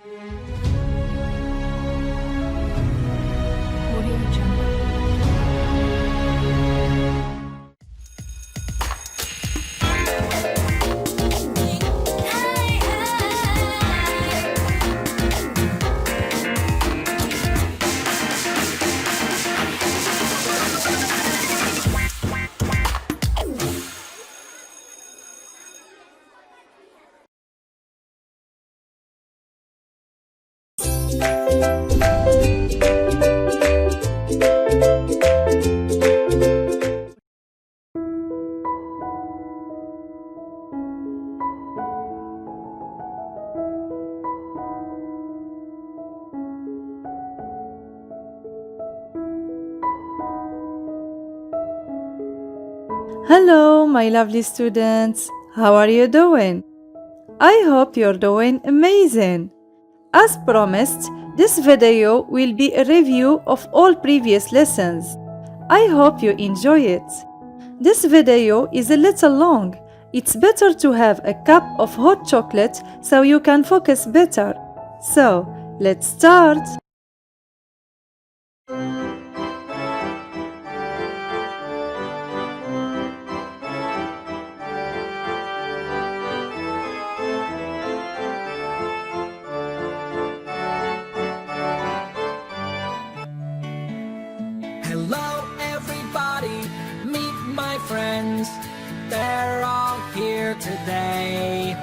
Audio Jungle. Hello, my lovely students. How are you doing? I hope you're doing amazing. As promised, this video will be a review of all previous lessons. I hope you enjoy it. This video is a little long. It's better to have a cup of hot chocolate so you can focus better. So, let's start. Hello everybody, meet my friends, they're all here today.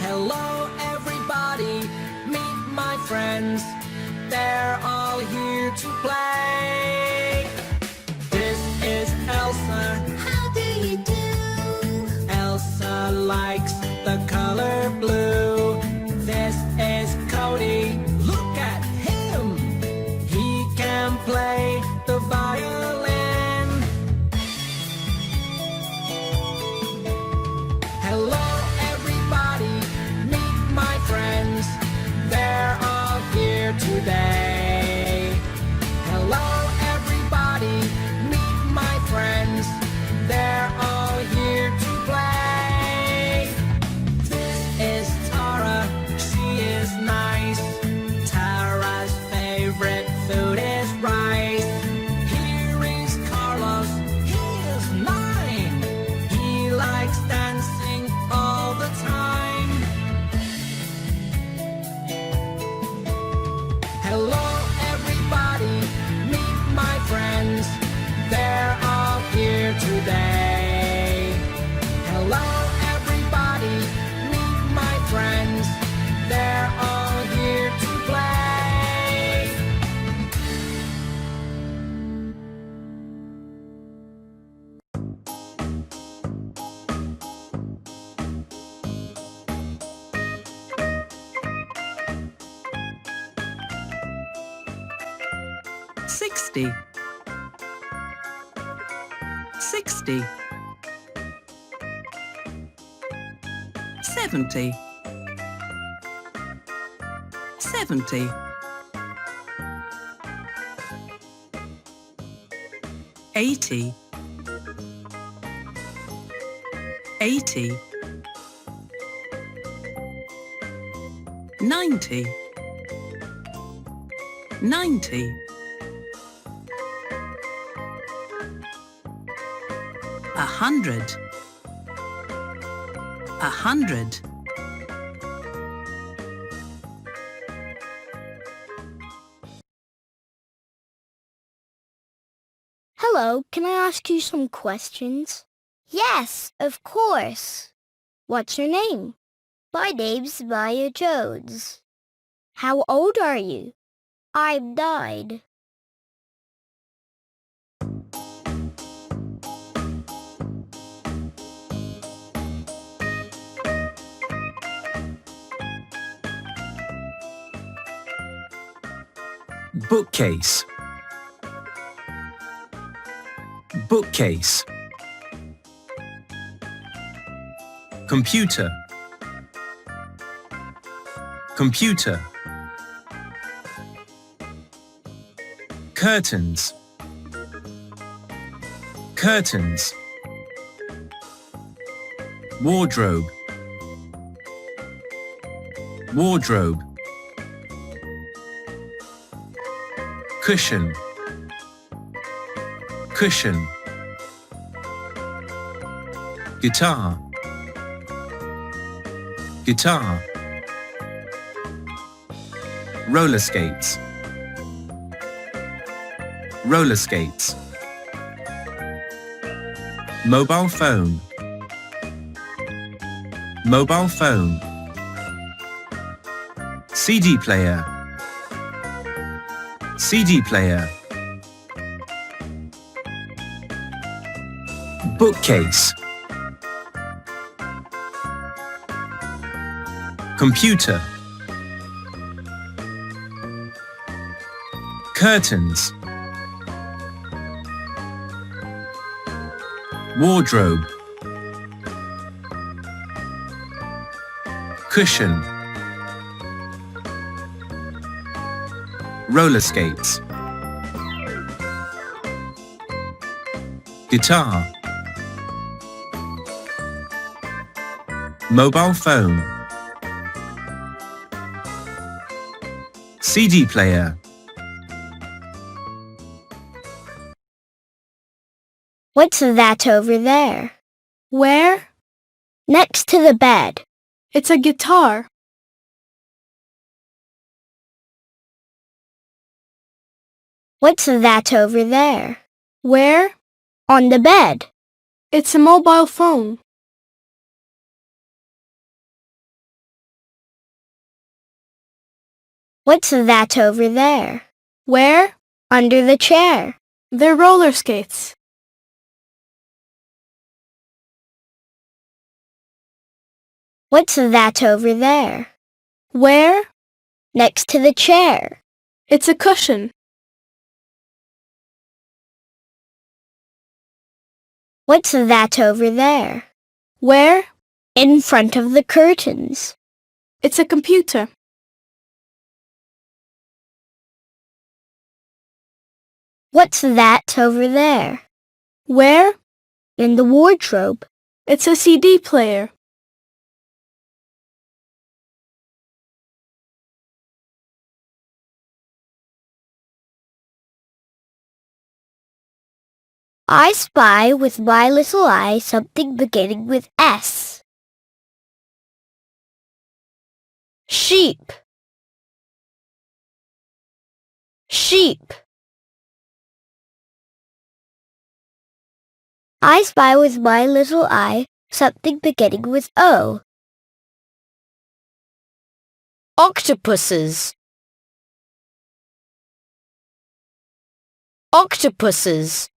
Hello everybody, meet my friends, they're all here to play. This is Elsa. How do you do? Elsa likes the color blue. This is Cody. Look at him. He can play the violin. Hello everybody, meet my friends. They're all here today. Hello everybody, meet my friends. They're all here to play. This is Tara, she is nice. Tara's favorite food is rice. Here is Carlos, he is 9. He likes dancing all the time. Hello everybody, meet my friends. They're all here today. Hello everybody, meet my friends. They're all here to play. Sixty. 70. 70. 80. 80. 90. 90. 100. 100. Hello, can I ask you some questions? Yes, of course. What's your name? My name's Maya Jones. How old are you? I'm 9. Bookcase. Bookcase. Computer. Computer. Curtains. Curtains. Wardrobe. Wardrobe. cushion, cushion. Guitar, guitar. Roller skates, roller skates. Mobile phone, mobile phone. CD player, CD player. Bookcase, computer. Curtains, wardrobe, cushion, roller skates, guitar, mobile phone, CD player. What's that over there? Where? Next to the bed. It's a guitar. What's that over there? Where? On the bed. It's a mobile phone. What's that over there? Where? Under the chair. They're roller skates. What's that over there? Where? Next to the chair. It's a cushion. What's that over there? Where? In front of the curtains. It's a computer. What's that over there? Where? In the wardrobe. It's a CD player. I spy with my little eye something beginning with S. Sheep. Sheep. I spy with my little eye something beginning with O. Octopuses. Octopuses.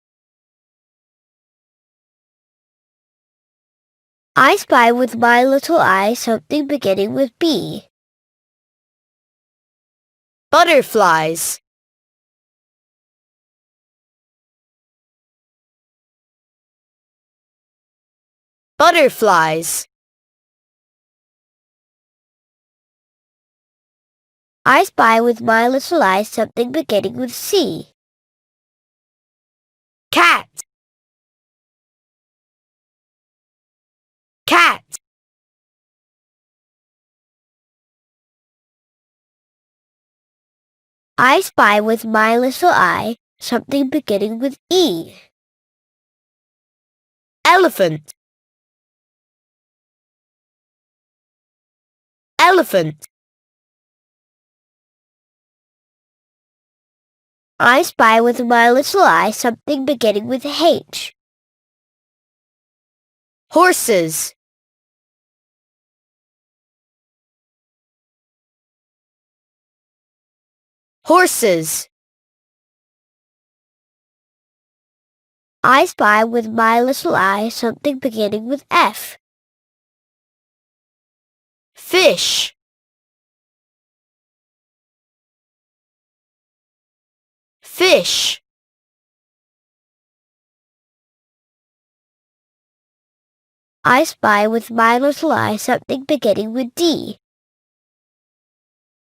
I spy with my little eye something beginning with B. Butterflies. Butterflies. I spy with my little eye something beginning with C. Cat. Cat. I spy with my little eye something beginning with E. Elephant. Elephant. I spy with my little eye something beginning with H. Horses. Horses. I spy with my little eye something beginning with F. Fish. Fish. I spy with my little eye something beginning with D.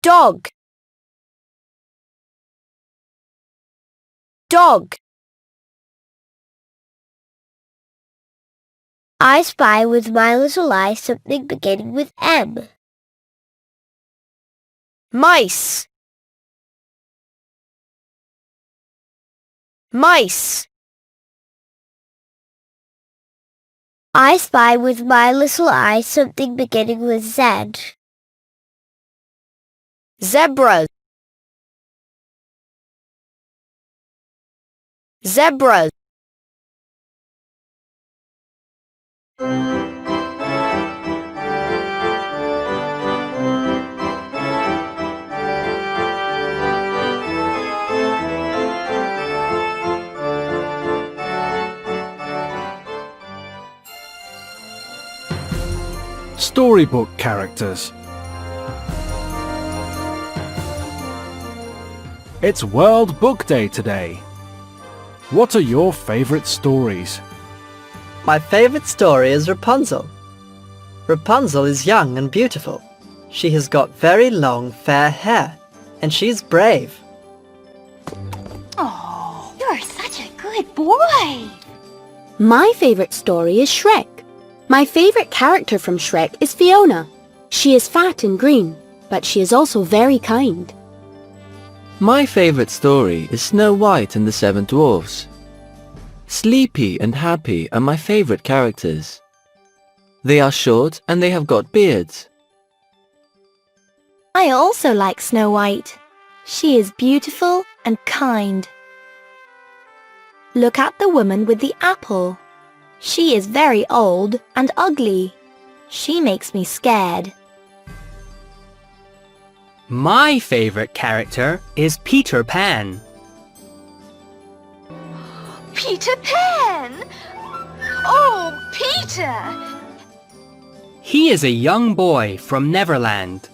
Dog. Dog. I spy with my little eye something beginning with M. Mice. Mice. I spy with my little eye something beginning with Z. Zebras. Zebras. Storybook characters. It's World Book Day today. What are your favourite stories? My favorite story is Rapunzel. Rapunzel is young and beautiful. She has got very long, fair hair, and she's brave. Oh, you're such a good boy. My favorite story is Shrek. My favorite character from Shrek is Fiona. She is fat and green, but she is also very kind. My favorite story is Snow White and the Seven Dwarfs. Sleepy and Happy are my favorite characters. They are short and they have got beards. I also like Snow White. She is beautiful and kind. Look at the woman with the apple. She is very old and ugly. She makes me scared. My favorite character is Peter Pan. Peter Pan! Oh, Peter! He is a young boy from Neverland.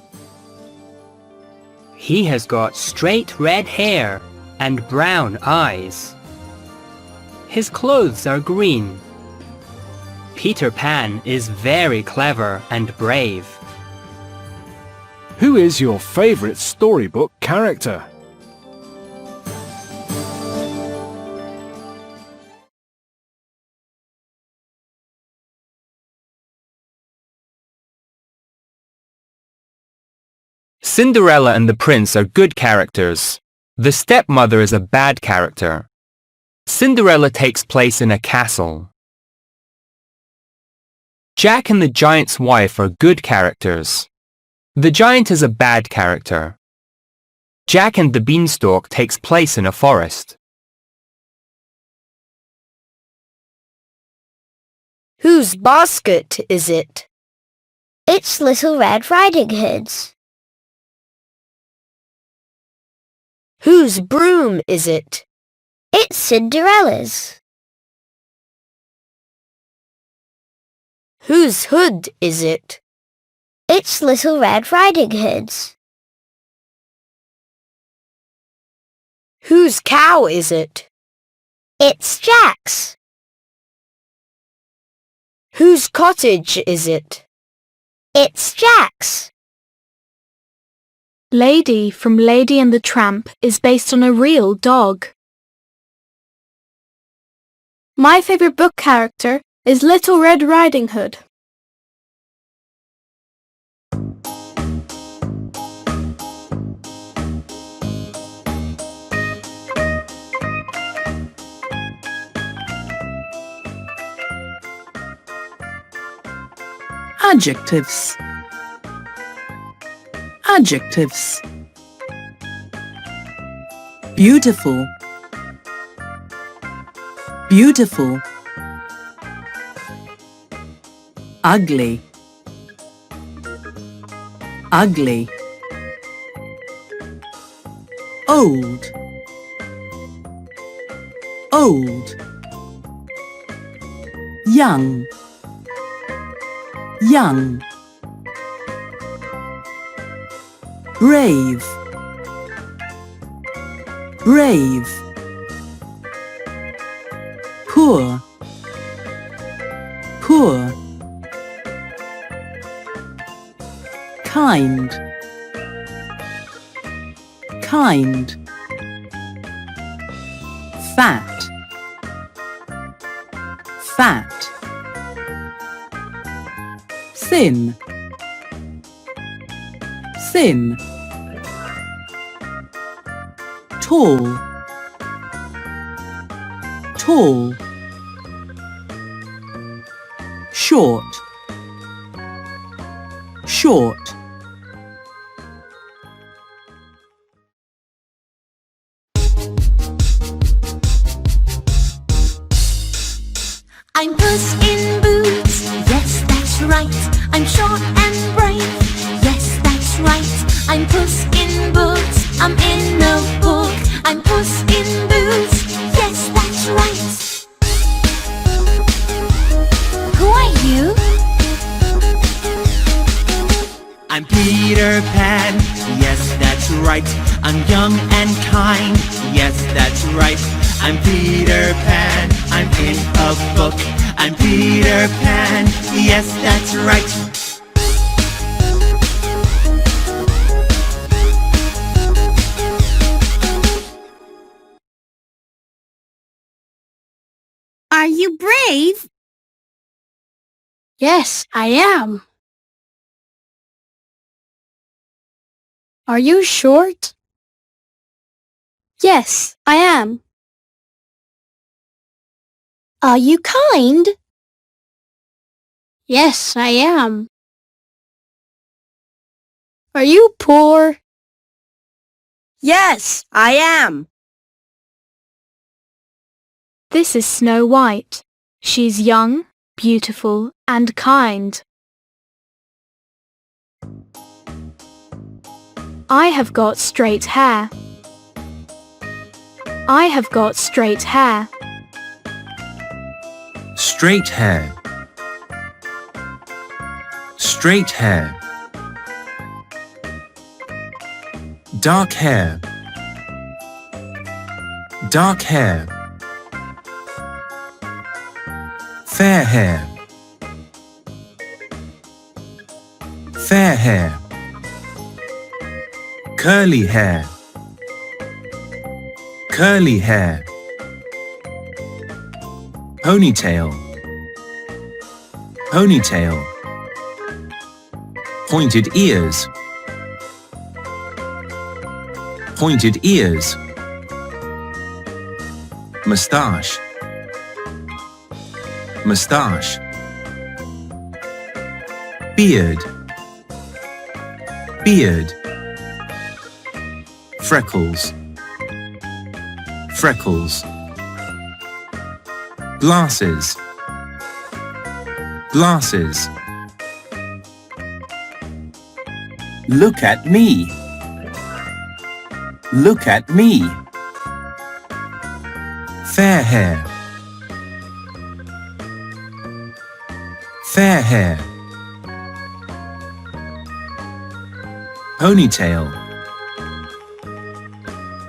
He has got straight red hair and brown eyes. His clothes are green. Peter Pan is very clever and brave. Who is your favourite storybook character? Cinderella and the Prince are good characters. The stepmother is a bad character. Cinderella takes place in a castle. Jack and the Giant's wife are good characters. The Giant is a bad character. Jack and the Beanstalk takes place in a forest. Whose basket is it? It's Little Red Riding Hood's. Whose broom is it? It's Cinderella's. Whose hood is it? It's Little Red Riding Hood's. Whose cow is it? It's Jack's. Whose cottage is it? It's Jack's. Lady from Lady and the Tramp is based on a real dog. My favourite book character is Little Red Riding Hood. Adjectives. Adjectives. Beautiful. Beautiful. Ugly. Ugly. Old. Old. Young. Young. Brave. Brave. Poor. Poor. Kind. Kind. Fat. Fat. Thin. Thin. Tall. tall, short, short. I'm Puss in Boots, yes that's right. I'm short and brave, yes that's right. I'm Puss in Boots, I'm in a book. I'm Puss in Boots, yes that's right. Who are you? I'm Peter Pan, yes that's right. I'm young and kind, yes that's right. I'm Peter Pan, I'm in a book. I'm Peter Pan, yes that's right. Are you brave? Yes, I am. Are you short? Yes, I am. Are you kind? Yes, I am. Are you poor? Yes, I am. This is Snow White. She's young, beautiful, and kind. I have got straight hair. I have got straight hair. Straight hair. Straight hair. Dark hair. Dark hair. Fair hair. Fair hair. Curly hair. Curly hair. Ponytail. Ponytail. Pointed ears. Pointed ears. Mustache. Mustache. Beard. Beard. Freckles. Freckles. Glasses. Glasses. Look at me. Look at me. Fair hair. Fair hair. Ponytail.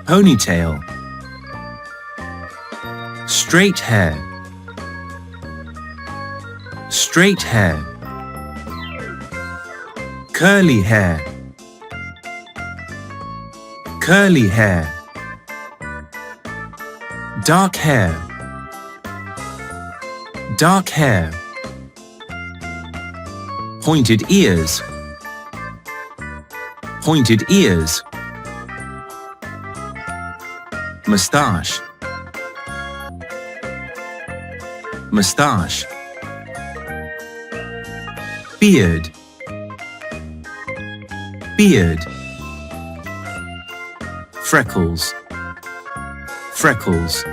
Ponytail. Straight hair. Straight hair. Curly hair. Curly hair. Dark hair. Dark hair. Pointed ears. Pointed ears. Mustache. Mustache. Beard. Beard. Freckles. Freckles.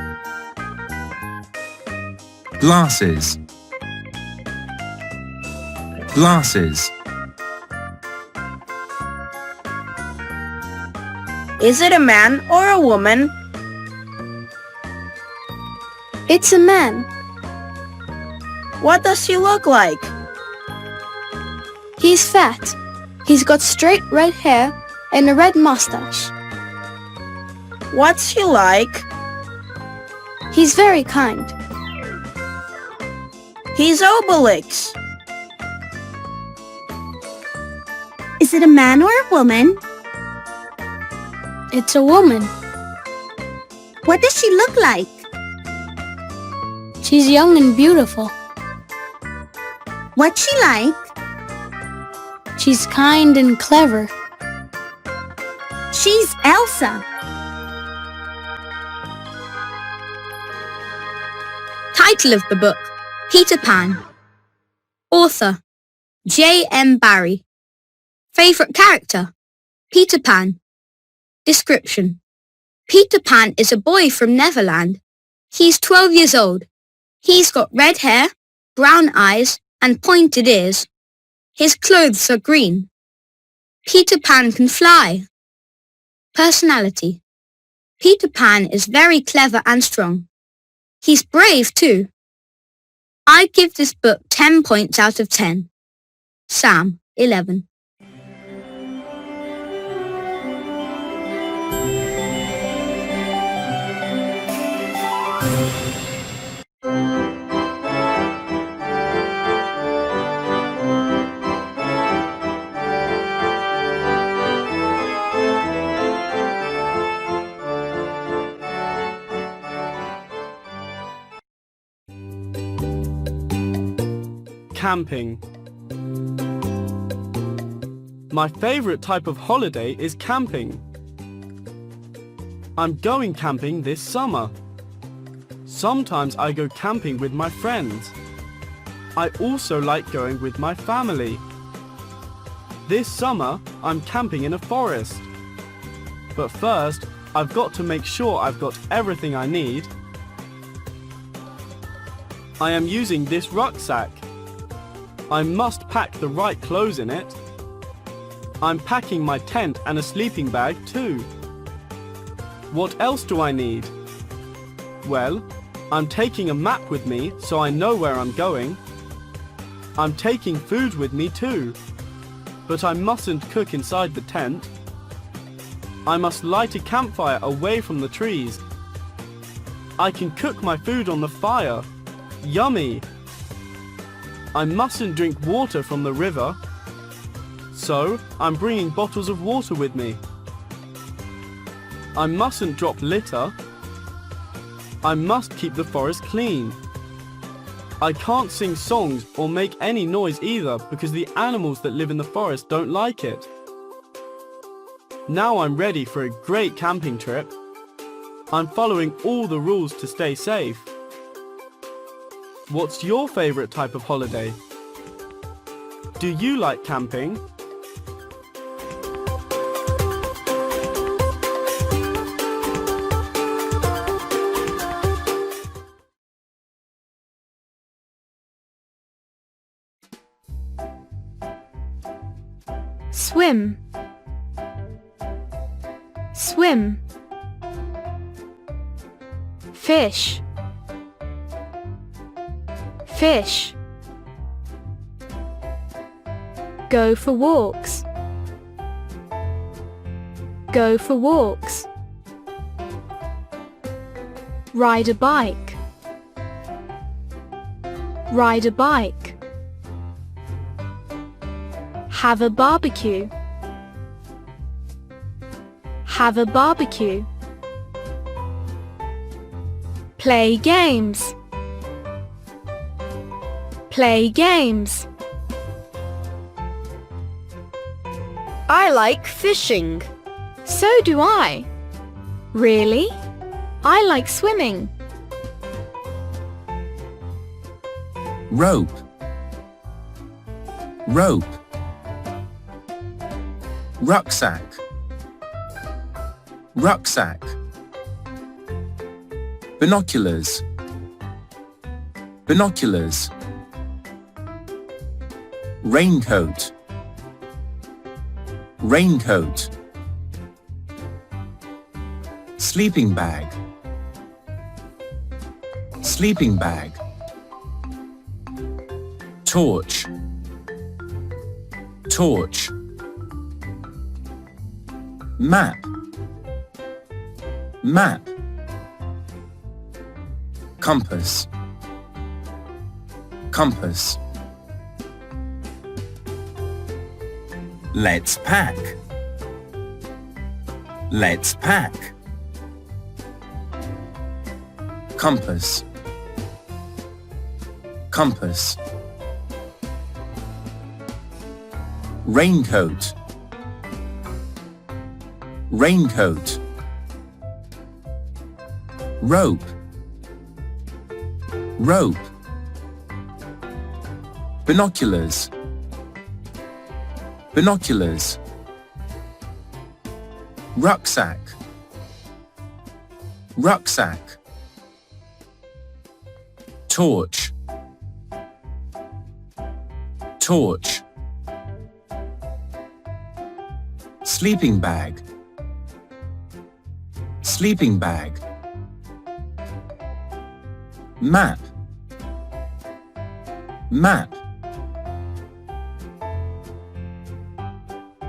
Glasses. Glasses. Is it a man or a woman? It's a man. What does he look like? He's fat. He's got straight red hair and a red mustache. What's he like? He's very kind. He's Obelix. Is it a man or a woman? It's a woman. What does she look like? She's young and beautiful. What's she like? She's kind and clever. She's Elsa. Title of the book, Peter Pan. Author, J. M. Barrie. Favourite character, Peter Pan. Description: Peter Pan is a boy from Neverland. He's 12 years old. He's got red hair, brown eyes, and pointed ears. His clothes are green. Peter Pan can fly. Personality: Peter Pan is very clever and strong. He's brave too. I give this book 10 points out of 10. Sam, 11. Camping. My favorite type of holiday is camping. I'm going camping this summer. Sometimes I go camping with my friends. I also like going with my family. This summer, I'm camping in a forest. But first, I've got to make sure I've got everything I need. I am using this rucksack. I must pack the right clothes in it. I'm packing my tent and a sleeping bag too. What else do I need? Well, I'm taking a map with me so I know where I'm going. I'm taking food with me too. But I mustn't cook inside the tent. I must light a campfire away from the trees. I can cook my food on the fire. Yummy! I mustn't drink water from the river, so I'm bringing bottles of water with me. I mustn't drop litter. I must keep the forest clean. I can't sing songs or make any noise either because the animals that live in the forest don't like it. Now I'm ready for a great camping trip. I'm following all the rules to stay safe. What's your favorite type of holiday? Do you like camping? Swim. Swim. Fish. Fish. Go for walks. Go for walks. Ride a bike. Ride a bike. Have a barbecue. Have a barbecue. Play games. Play games. I like fishing. So do I. Really? I like swimming. Rope. Rope. Rucksack. Rucksack. Binoculars. Binoculars. Raincoat. Raincoat. Sleeping bag. Sleeping bag. Torch. Torch. Map. Map. Compass. Compass. Let's pack. Let's pack. Compass. Compass. Raincoat. Raincoat. rope, binoculars, binoculars, rucksack, rucksack, torch, torch, sleeping bag, sleeping bag, map, map.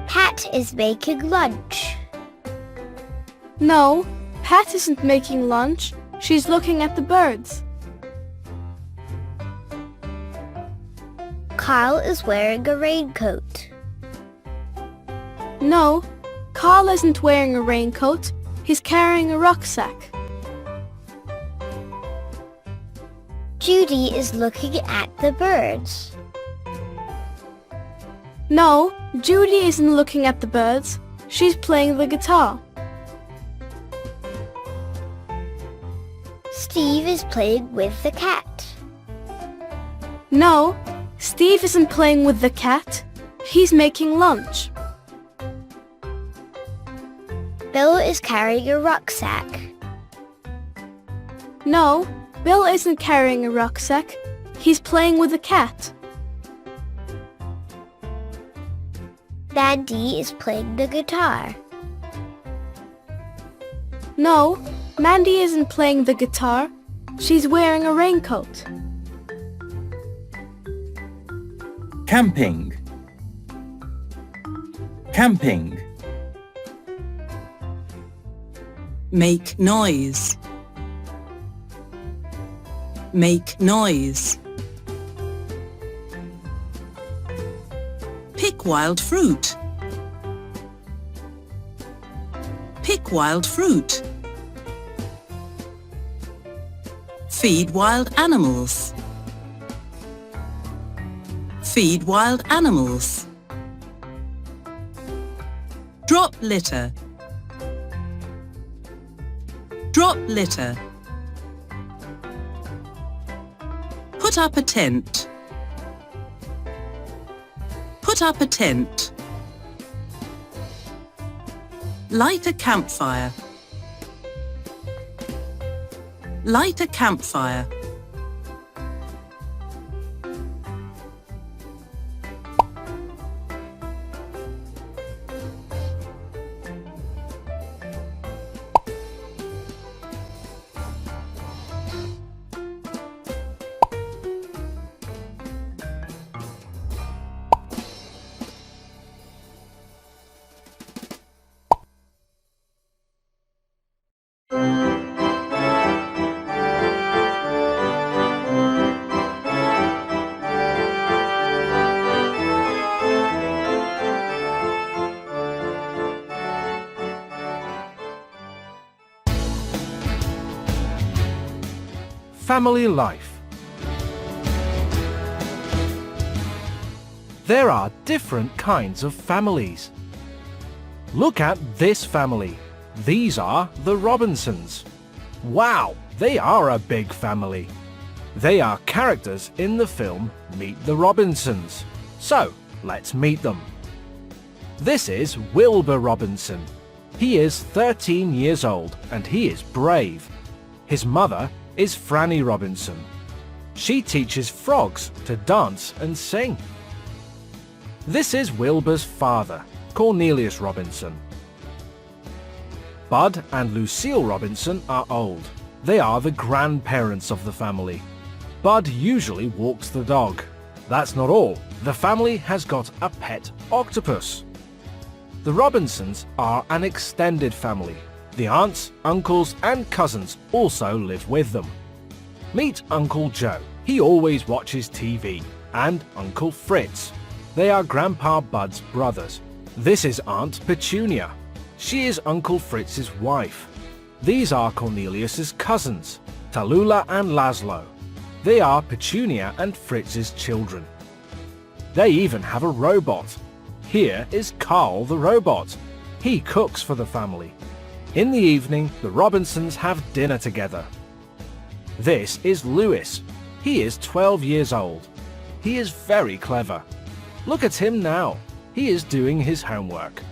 Pat is making lunch. No, Pat isn't making lunch. She's looking at the birds. Carl is wearing a raincoat. No, Carl isn't wearing a raincoat. He's carrying a rucksack. Judy is looking at the birds. No, Judy isn't looking at the birds. She's playing the guitar. Steve is playing with the cat. No, Steve isn't playing with the cat. He's making lunch. Bill is carrying a rucksack. No, Bill isn't carrying a rucksack. He's playing with the cat. Mandy is playing the guitar. No, Mandy isn't playing the guitar. She's wearing a raincoat. Camping, camping, Make noise. Make noise. Pick wild fruit. Pick wild fruit. Feed wild animals. Feed wild animals. Drop litter. Drop litter. Put up a tent. Put up a tent. Light a campfire. Light a campfire. Family life. There are different kinds of families. Look at this family. These are the Robinsons. Wow, they are a big family. They are characters in the film Meet the Robinsons. So, let's meet them. This is Wilbur Robinson. He is 13 years old and he is brave. His mother is Franny Robinson. She teaches frogs to dance and sing. This is Wilbur's father, Cornelius Robinson. Bud and Lucille Robinson are old. They are the grandparents of the family. Bud usually walks the dog. That's not all. The family has got a pet octopus. The Robinsons are an extended family. The aunts, uncles and cousins also live with them. Meet Uncle Joe. He always watches TV. And Uncle Fritz. They are Grandpa Bud's brothers. This is Aunt Petunia. She is Uncle Fritz's wife. These are Cornelius's cousins, Tallulah and Laszlo. They are Petunia and Fritz's children. They even have a robot. Here is Carl the robot. He cooks for the family. In the evening, the Robinsons have dinner together. This is Louis. He is 12 years old. He is very clever. Look at him now. He is doing his homework.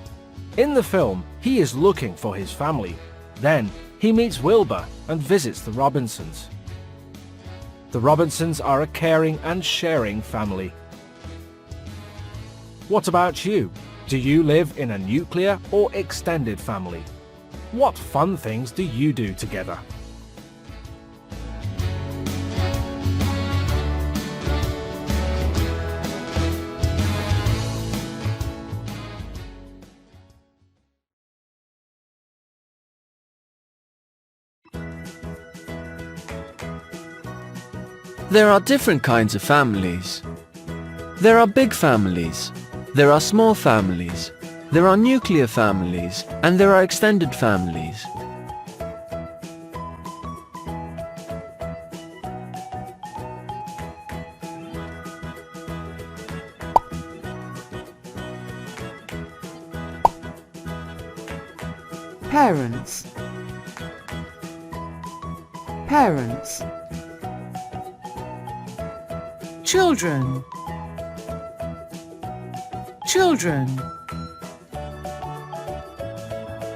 In the film, he is looking for his family. Then, he meets Wilbur and visits the Robinsons. The Robinsons are a caring and sharing family. What about you? Do you live in a nuclear or extended family? What fun things do you do together? There are different kinds of families. There are big families, there are small families, there are nuclear families, and there are extended families. Parents. Parents. Children. Children.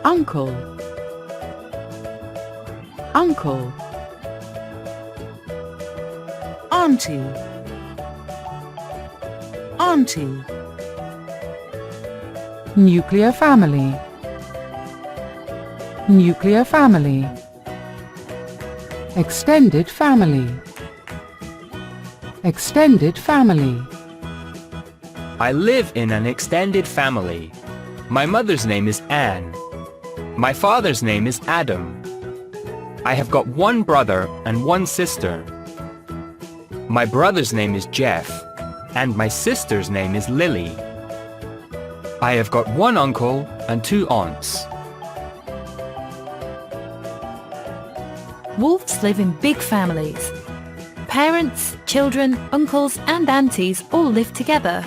Uncle. Uncle. Auntie. Auntie. Nuclear family. Nuclear family. Extended family. Extended family. I live in an extended family. My mother's name is Anne. My father's name is Adam. I have got one brother and one sister. My brother's name is Jeff, and my sister's name is Lily. I have got one uncle and two aunts. Wolves live in big families. Parents, children, uncles and aunties all live together.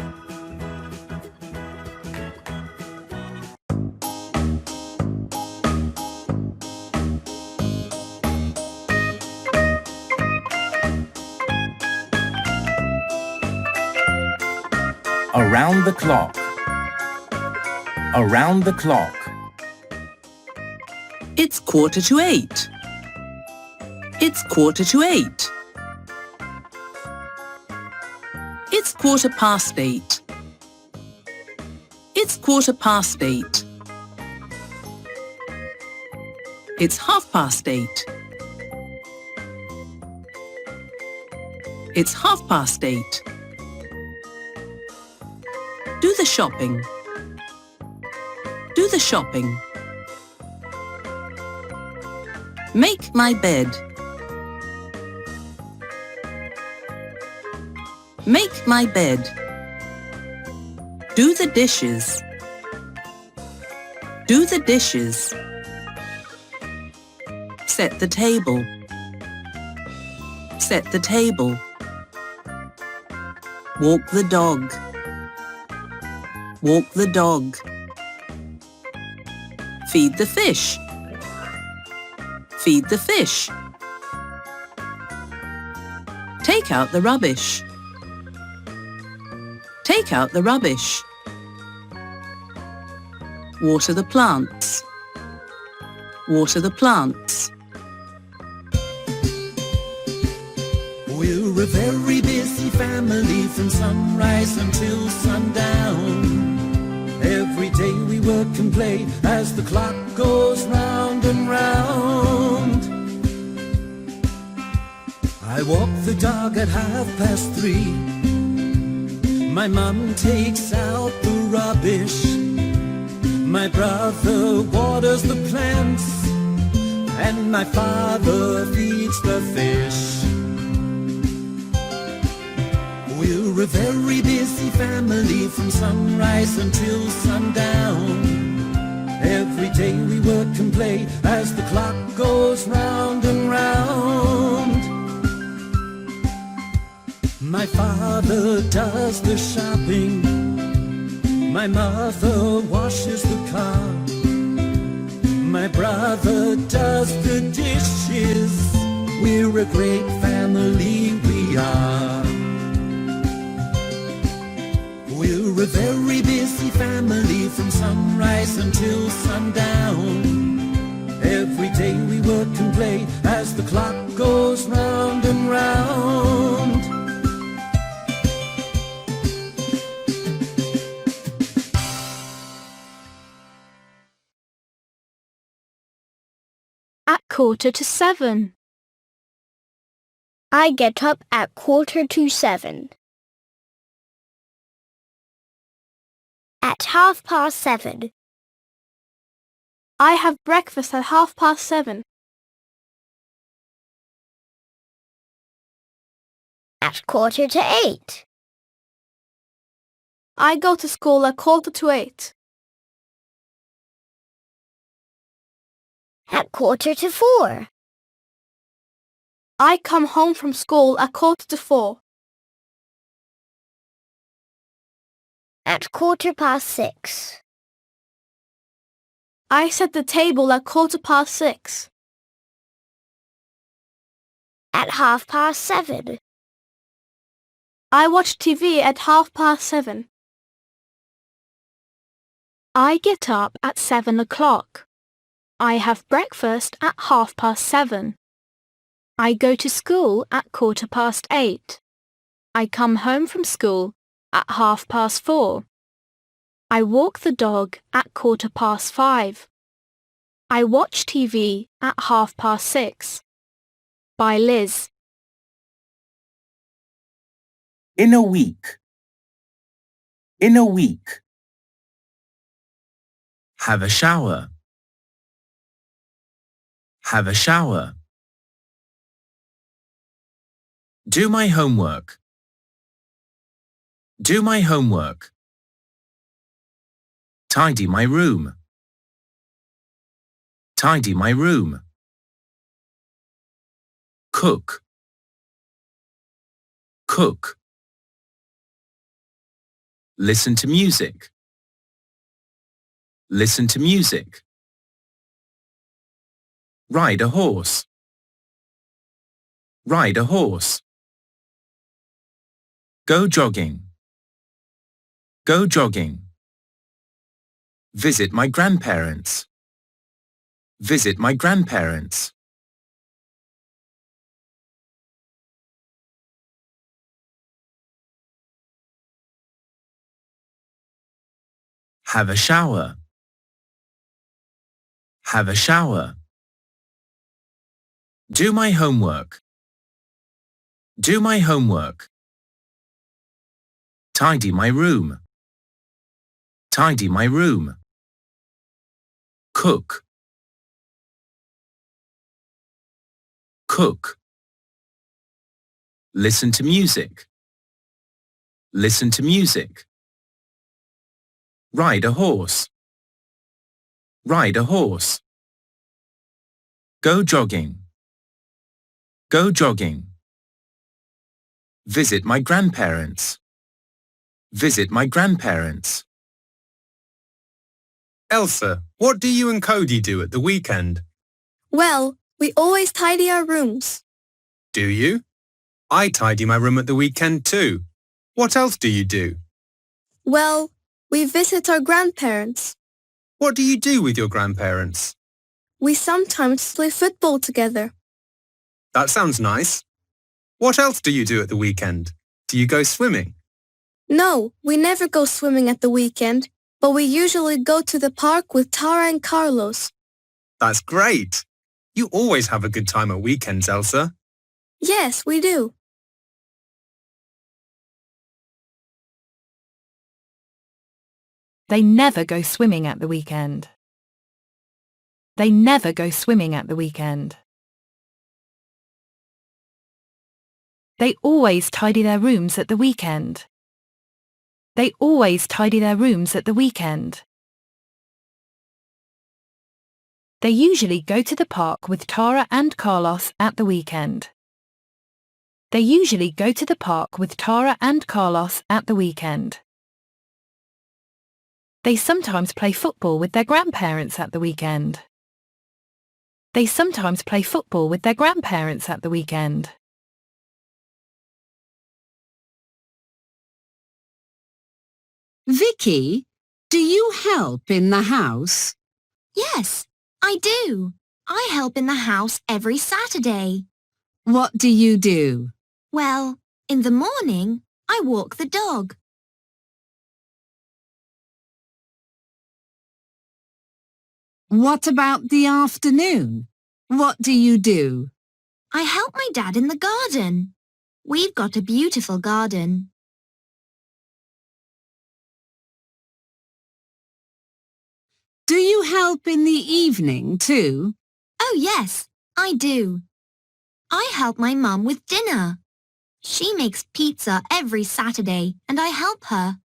Around the clock. Around the clock. It's 8:15. It's 8:15. It's 8:15. It's 8:15. It's 8:30. It's 8:30. Do the shopping. Do the shopping. Make my bed. Make my bed. Do the dishes. Do the dishes. Set the table. Set the table. Walk the dog. Walk the dog. Feed the fish. Feed the fish. Take out the rubbish. Take out the rubbish. Water the plants. Water the plants. We're a very busy family from sunrise until sundown. Every day we work and play as the clock goes round and round. I walk the dog at 3:30. My mum takes out the rubbish. My brother waters the plants. And my father feeds the fish. We're a very busy family from sunrise until sundown. Every day we work and play as the clock goes round and round. My father does the shopping. My mother washes the car. My brother does the dishes. We're a great family, we we are. We're a very busy family from sunrise until sundown. Every day we work and play as the clock goes round and round. At 6:45. I get up at 6:45. At 7:30. I have breakfast at 7:30. At 7:45. I go to school at 7:45. At 4:45. I come home from school at 4:45. At 6:15. I set the table at 6:15. At 7:30. I watch TV at 7:30. I get up at 7 o'clock. I have breakfast at 7:30. I go to school at 8:15. I come home from school at 4:30. I walk the dog at 5:15. I watch TV at 6:30. By Liz. In a week. In a week. Have a shower. Have a shower. Do my homework. Do my homework. Tidy my room. Tidy my room. Cook. Cook. Listen to music. Listen to music. Ride a horse. Ride a horse. Go jogging. Go jogging. Visit my grandparents. Visit my grandparents. Have a shower. Have a shower. Do my homework. Do my homework. Tidy my room. Tidy my room. Cook. Cook. Listen to music. Listen to music. Ride a horse. Ride a horse. Go jogging. Go jogging. Visit my grandparents. Visit my grandparents. Elsa, what do you and Cody do at the weekend? Well, we always tidy our rooms. Do you? I tidy my room at the weekend too. What else do you do? Well, we visit our grandparents. What do you do with your grandparents? We sometimes play football together. That sounds nice. What else do you do at the weekend? Do you go swimming? No, we never go swimming at the weekend, but we usually go to the park with Tara and Carlos. That's great. You always have a good time at weekends, Elsa. Yes, we do. They never go swimming at the weekend. They never go swimming at the weekend. They always tidy their rooms at the weekend. They always tidy their rooms at the weekend. They usually go to the park with Tara and Carlos at the weekend. They usually go to the park with Tara and Carlos at the weekend. They sometimes play football with their grandparents at the weekend. They sometimes play football with their grandparents at the weekend. Vicky, do you help in the house? Yes, I do. I help in the house every Saturday. What do you do? Well, in the morning, I walk the dog. What about the afternoon? What do you do? I help my dad in the garden. We've got a beautiful garden. Do you help in the evening too? Oh yes, I do. I help my mum with dinner. She makes pizza every Saturday and I help her.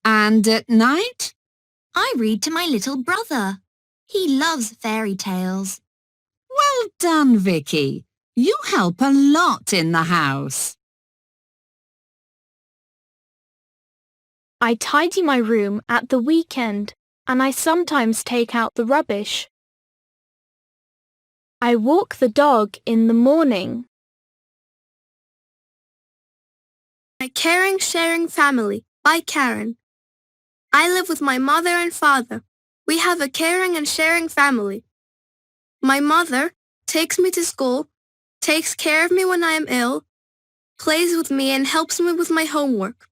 And at night? I read to my little brother. He loves fairy tales. Well done, Vicky. You help a lot in the house. I tidy my room at the weekend, and I sometimes take out the rubbish. I walk the dog in the morning. My Caring Sharing Family by Karen. I live with my mother and father. We have a caring and sharing family. My mother takes me to school, takes care of me when I am ill, plays with me and helps me with my homework.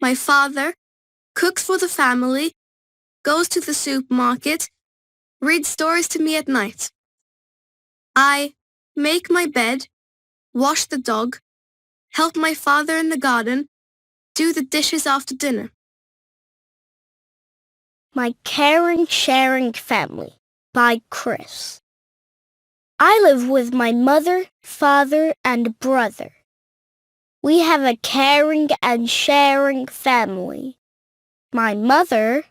My father cooks for the family, goes to the supermarket, reads stories to me at night. I make my bed, wash the dog, help my father in the garden, do the dishes after dinner. My Caring Sharing Family by Chris. I live with my mother, father, and brother. We have a caring and sharing family. My mother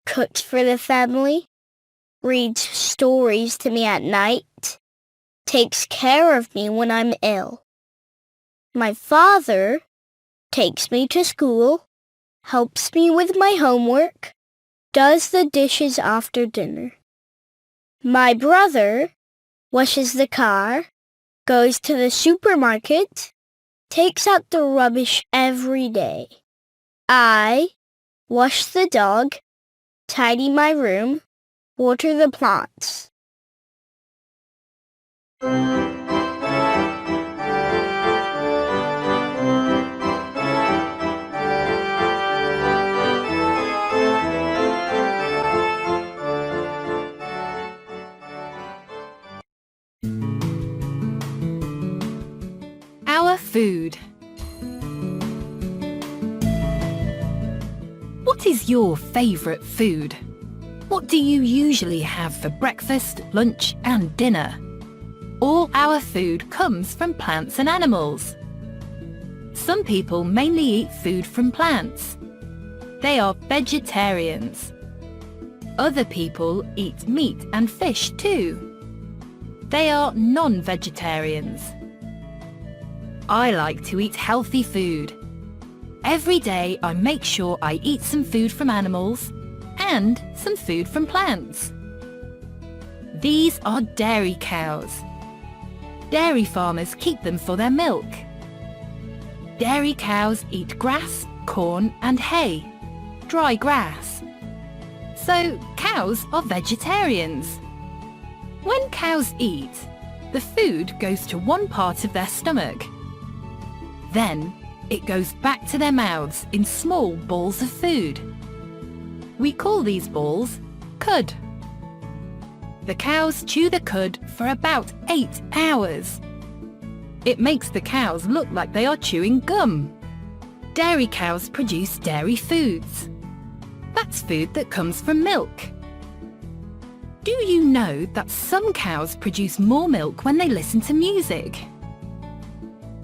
cooks for the family, reads stories to me at night, takes care of me when I'm ill. My father takes me to school, helps me with my homework, does the dishes after dinner. My brother washes the car, goes to the supermarket, takes out the rubbish every day. I wash the dog, tidy my room, water the plants. Our food. What is your favourite food? What do you usually have for breakfast, lunch and dinner? All our food comes from plants and animals. Some people mainly eat food from plants. They are vegetarians. Other people eat meat and fish too. They are non-vegetarians. I like to eat healthy food. Every day I make sure I eat some food from animals and some food from plants. These are dairy cows. Dairy farmers keep them for their milk. Dairy cows eat grass, corn and hay, dry grass. So cows are vegetarians. When cows eat, the food goes to one part of their stomach. Then it goes back to their mouths in small balls of food. We call these balls cud. The cows chew the cud for about 8 hours. It makes the cows look like they are chewing gum. Dairy cows produce dairy foods. That's food that comes from milk. Do you know that some cows produce more milk when they listen to music?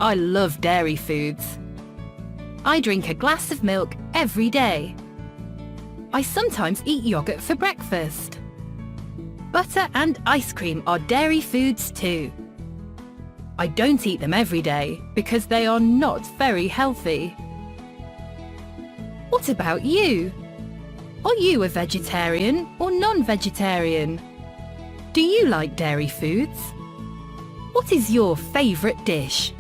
I love dairy foods. I drink a glass of milk every day. I sometimes eat yogurt for breakfast. Butter and ice cream are dairy foods too. I don't eat them every day because they are not very healthy. What about you? Are you a vegetarian or non-vegetarian? Do you like dairy foods? What is your favourite dish?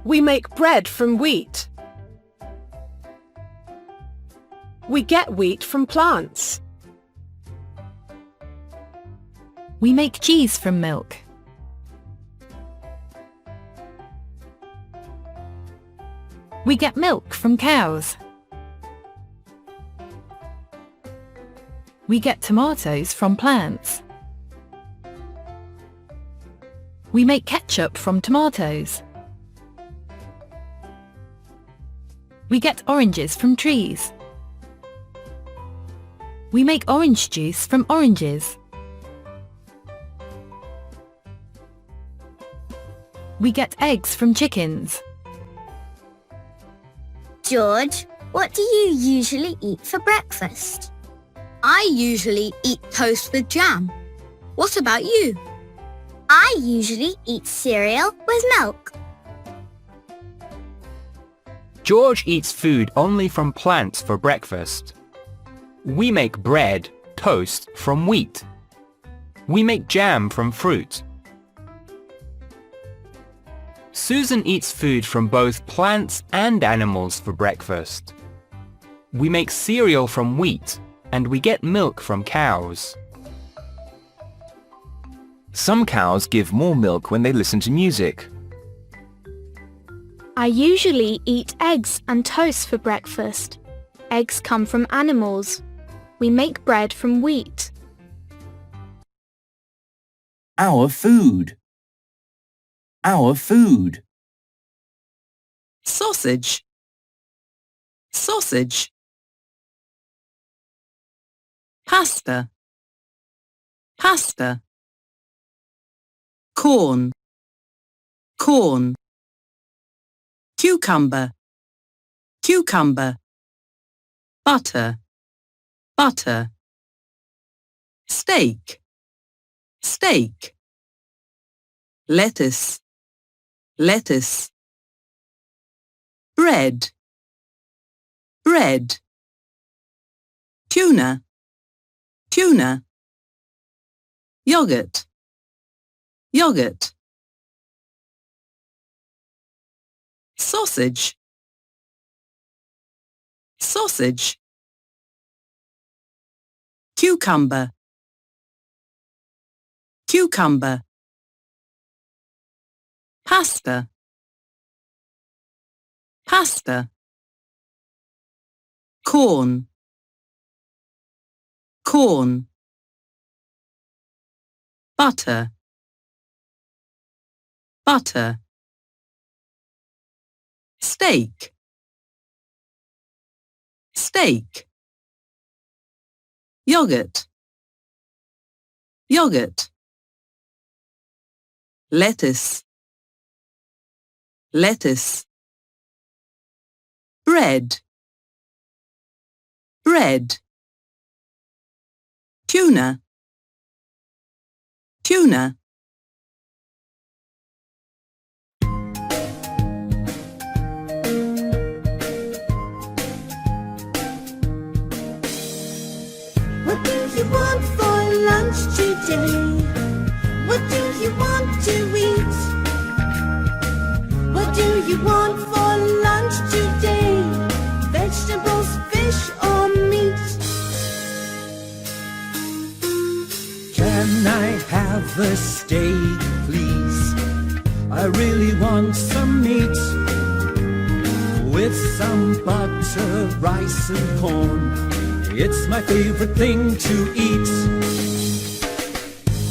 We make bread from wheat. We get wheat from plants. We make cheese from milk. We get milk from cows. We get tomatoes from plants. We make ketchup from tomatoes. We get oranges from trees. We make orange juice from oranges. We get eggs from chickens. George, what do you usually eat for breakfast? I usually eat toast with jam. What about you? I usually eat cereal with milk. George eats food only from plants for breakfast. We make bread, toast, from wheat. We make jam from fruit. Susan eats food from both plants and animals for breakfast. We make cereal from wheat, and we get milk from cows. Some cows give more milk when they listen to music. I usually eat eggs and toast for breakfast. Eggs come from animals. We make bread from wheat. Our food. Our food. Sausage. Sausage. Pasta. Pasta. Corn. Corn. Cucumber. Cucumber. Butter. Butter. Steak. Steak. Lettuce. Lettuce. Bread. Bread. Tuna. Tuna. Yogurt. Yogurt. Sausage. Sausage. Cucumber. Cucumber. Pasta. Pasta. Corn. Corn. Butter. Butter. Steak. Steak. Yogurt. Yogurt. Lettuce. Lettuce. Bread. Bread. Tuna. Tuna. What do you want for lunch today? What do you want to eat? What do you want for lunch today? Vegetables, fish or meat? Can I have a steak, please? I really want some meat with some butter, rice and corn. It's my favorite thing to eat.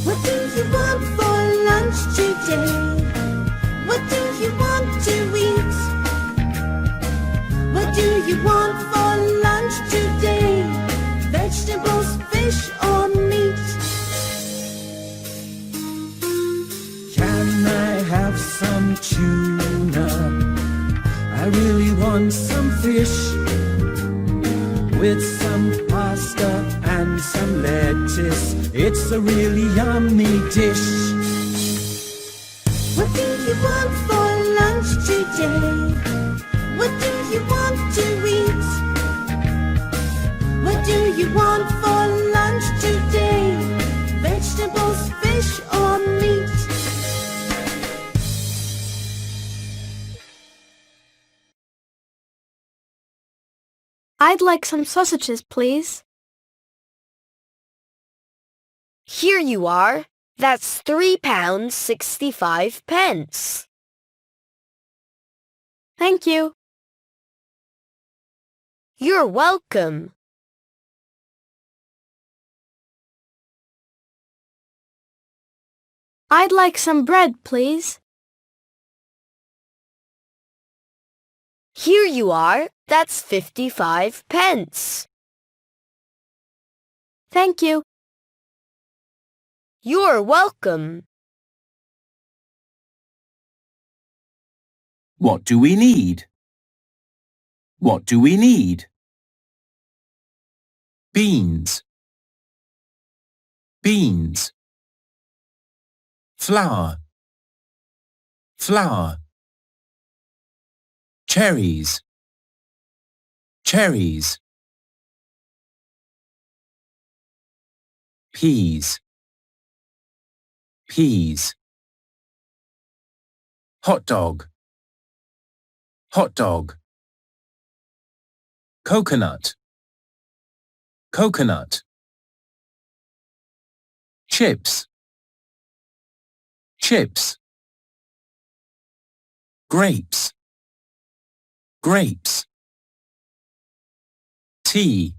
What do you want for lunch today? What do you want to eat? What do you want for lunch today? Vegetables, fish or meat? Can I have some tuna? I really want some fish with some pasta and some lettuce. It's a really yummy dish. What do you want for lunch today? What do you want to eat? What do you want for lunch today? Vegetables, fish or meat? I'd like some sausages, please. Here you are. That's £3.65. Thank you. You're welcome. I'd like some bread, please. Here you are. That's 55p. Thank you. You're welcome. What do we need? What do we need? Beans. Beans. Flour. Flour. Cherries. Cherries. Peas. Peas. Hot dog. Hot dog. Coconut. Coconut. Chips. Chips. Grapes. Grapes. Tea.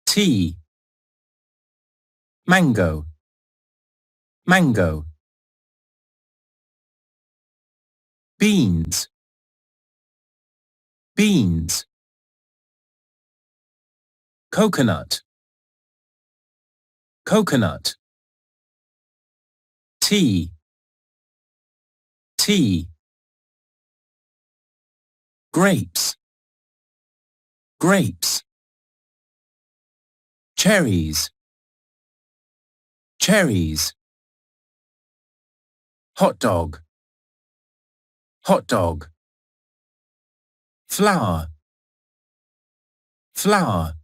Tea. Mango. Mango. Beans. Beans. Coconut. Coconut. Tea. Tea. Grapes. Grapes. Cherries. Cherries. Hot dog. Hot dog. Flour. Flour.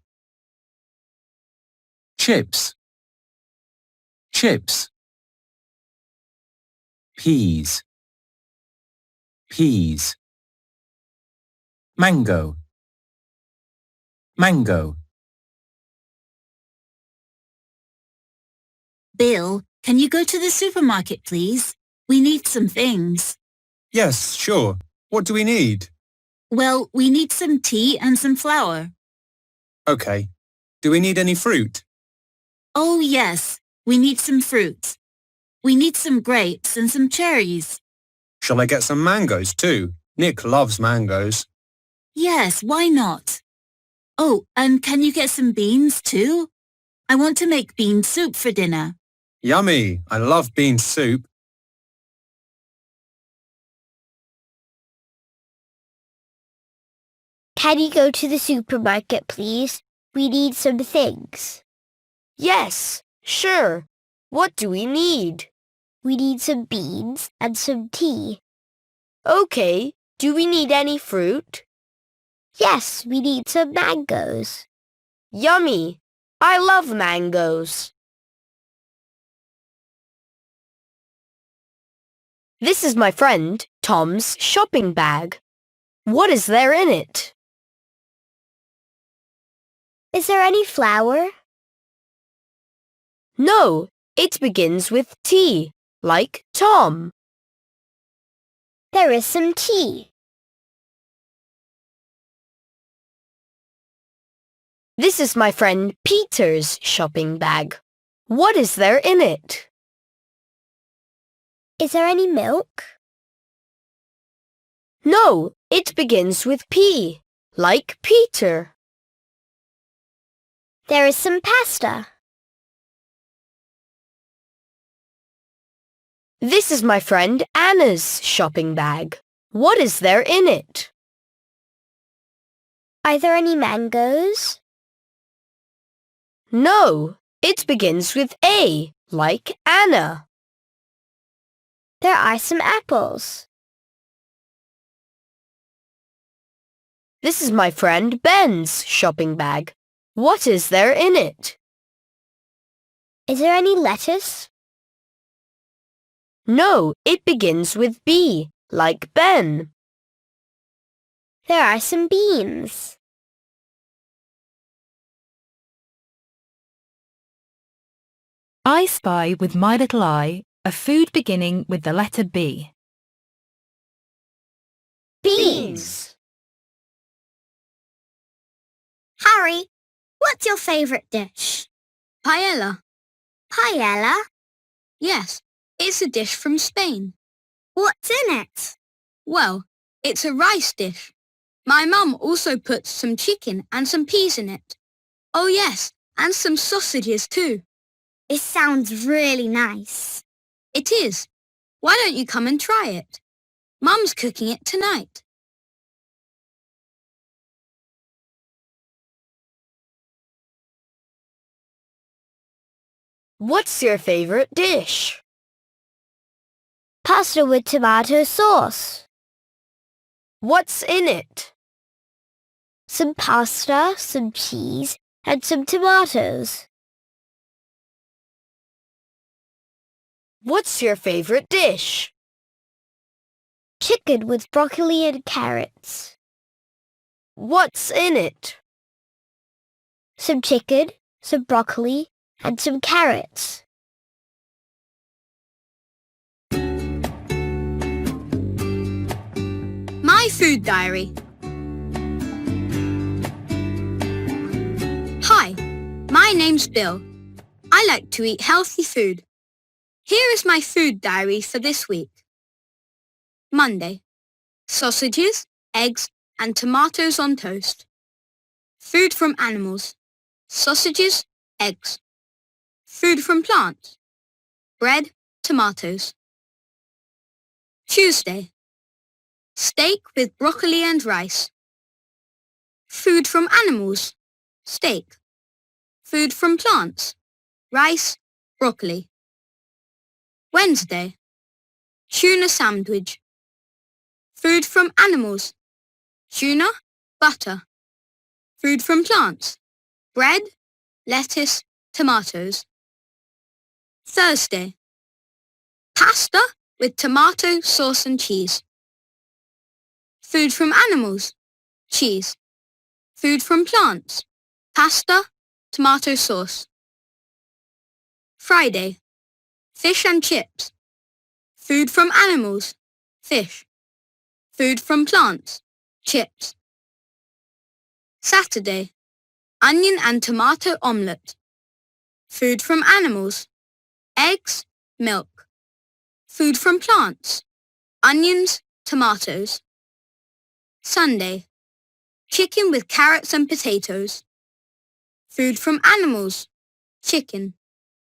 Chips. Chips. Peas. Peas. Mango. Mango. Bill, can you go to the supermarket, please? We need some things. Yes, sure. What do we need? Well, we need some tea and some flour. Okay. Do we need any fruit? Oh, yes. We need some fruit. We need some grapes and some cherries. Shall I get some mangoes too? Nick loves mangoes. Yes, why not? Oh, and can you get some beans too? I want to make bean soup for dinner. Yummy! I love bean soup. Can you go to the supermarket, please? We need some things. Yes, sure. What do we need? We need some beans and some tea. Okay. Do we need any fruit? Yes, we need some mangoes. Yummy! I love mangoes. This is my friend Tom's shopping bag. What is there in it? Is there any flour? No, it begins with T, like Tom. There is some tea. This is my friend Peter's shopping bag. What is there in it? Is there any milk? No, it begins with P, like Peter. There is some pasta. This is my friend Anna's shopping bag. What is there in it? Are there any mangoes? No, it begins with A, like Anna. There are some apples. This is my friend Ben's shopping bag. What is there in it? Is there any lettuce? No, it begins with B, like Ben. There are some beans. I spy with my little eye a food beginning with the letter B. Beans. Harry, what's your favourite dish? Paella. Paella? Yes, it's a dish from Spain. What's in it? Well, it's a rice dish. My mum also puts some chicken and some peas in it. Oh yes, and some sausages too. It sounds really nice. It is. Why don't you come and try it? Mum's cooking it tonight. What's your favorite dish? Pasta with tomato sauce. What's in it? Some pasta, some cheese, and some tomatoes. What's your favorite dish? Chicken with broccoli and carrots. What's in it? Some chicken, some broccoli, and some carrots. My food diary. Hi, my name's Bill. I like to eat healthy food. Here is my food diary for this week. Monday. Sausages, eggs, and tomatoes on toast. Food from animals. Sausages, eggs. Food from plants. Bread, tomatoes. Tuesday. Steak with broccoli and rice. Food from animals. Steak. Food from plants. Rice, broccoli. Wednesday. Tuna sandwich. Food from animals. Tuna, butter. Food from plants. Bread, lettuce, tomatoes. Thursday. Pasta with tomato sauce and cheese. Food from animals. Cheese. Food from plants. Pasta, tomato sauce. Friday. Fish and chips. Food from animals. Fish. Food from plants. Chips. Saturday. Onion and tomato omelette. Food from animals. Eggs, milk. Food from plants. Onions, tomatoes. Sunday. Chicken with carrots and potatoes. Food from animals. Chicken.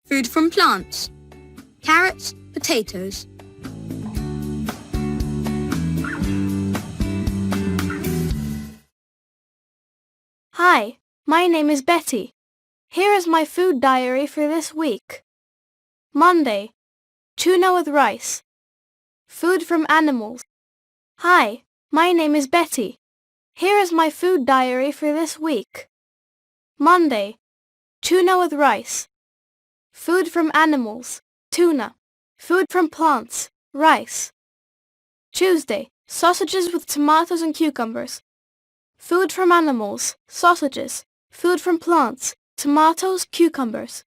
Food from plants. Carrots, potatoes. Hi, my name is Betty. Here is my food diary for this week. Monday. Tuna with rice. Food from animals. Hi, my name is Betty. Here is my food diary for this week. Monday. Tuna with rice. Food from animals. Tuna. Food from plants. Rice. Tuesday. Sausages with tomatoes and cucumbers. Food from animals. Sausages. Food from plants. Tomatoes, cucumbers.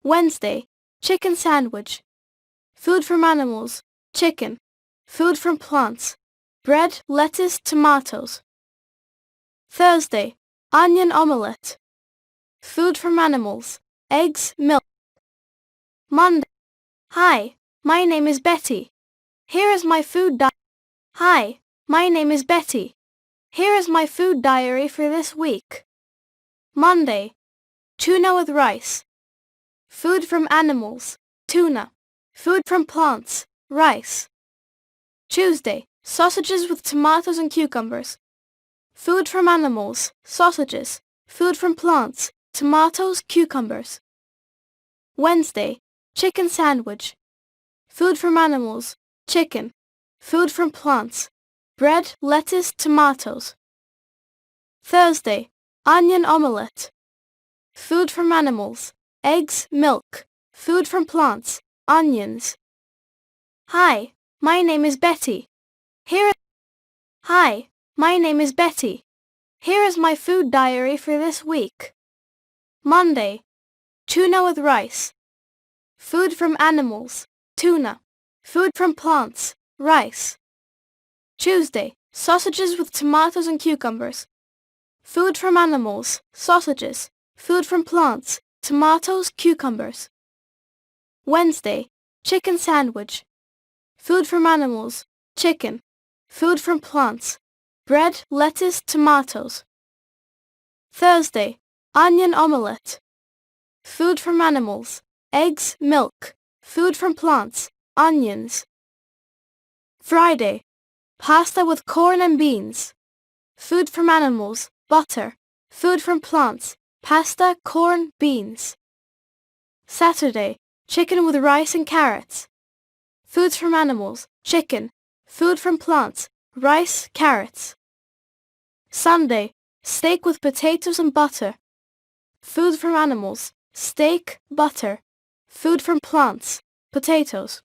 Wednesday. Chicken sandwich. Food from animals. Chicken. Food from plants. Bread, lettuce, tomatoes. Thursday. Onion omelette. Food from animals. Eggs, milk. Monday. Hi, my name is Betty. Here is my food diary. Hi, my name is Betty. Here is my food diary for this week. Monday. Tuna with rice. Food from animals. Tuna. Food from plants. Rice. Tuesday. Sausages with tomatoes and cucumbers. Food from animals. Sausages. Food from plants. Tomatoes, cucumbers. Wednesday. Chicken sandwich. Food from animals. Chicken. Food from plants. Bread, lettuce, tomatoes. Thursday, onion omelette. Food from animals, eggs, milk. Food from plants, onions. Hi, my name is Betty. Hi, my name is Betty. Here is my food diary for this week. Monday, tuna with rice. Food from animals, tuna. Food from plants, rice. Tuesday, sausages with tomatoes and cucumbers. Food from animals, sausages. Food from plants, tomatoes, cucumbers. Wednesday, chicken sandwich. Food from animals, chicken. Food from plants, bread, lettuce, tomatoes. Thursday, onion omelette. Food from animals, eggs, milk. Food from plants, onions. Friday, pasta with corn and beans. Food from animals, butter. Food from plants, pasta, corn, beans. Saturday, chicken with rice and carrots. Foods from animals, chicken. Food from plants, rice, carrots. Sunday, steak with potatoes and butter. Food from animals, steak, butter. Food from plants, potatoes.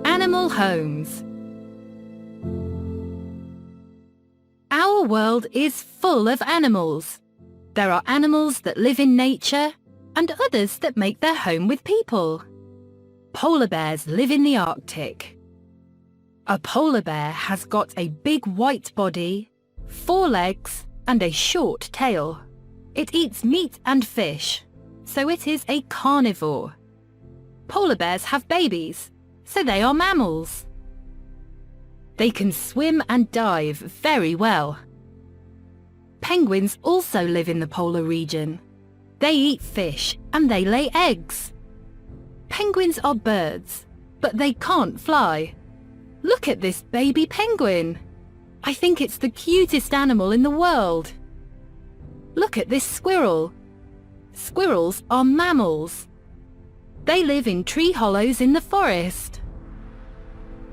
Animal homes. Our world is full of animals. There are animals that live in nature and others that make their home with people. Polar bears live in the Arctic. A polar bear has got a big white body, 4 legs and a short tail. It eats meat and fish, so it is a carnivore. Polar bears have babies, so they are mammals. They can swim and dive very well. Penguins also live in the polar region. They eat fish and they lay eggs. Penguins are birds, but they can't fly. Look at this baby penguin. I think it's the cutest animal in the world. Look at this squirrel. Squirrels are mammals. They live in tree hollows in the forest.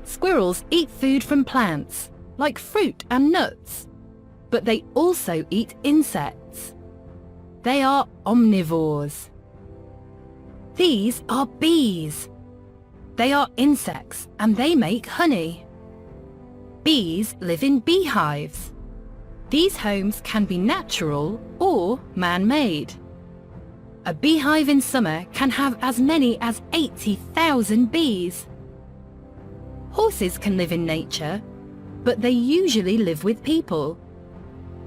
Squirrels eat food from plants, like fruit and nuts, but they also eat insects. They are omnivores. These are bees. They are insects and they make honey. Bees live in beehives. These homes can be natural or man-made. A beehive in summer can have as many as 80,000 bees. Horses can live in nature, but they usually live with people.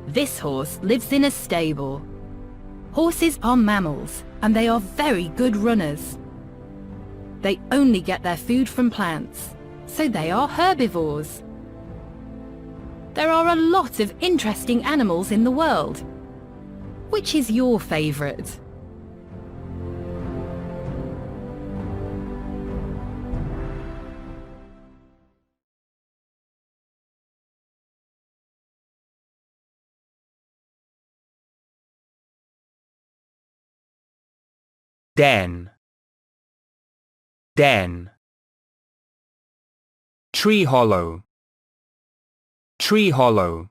This horse lives in a stable. Horses are mammals, and they are very good runners. They only get their food from plants, so they are herbivores. There are a lot of interesting animals in the world. Which is your favourite? Den. Den. Tree hollow. Tree hollow.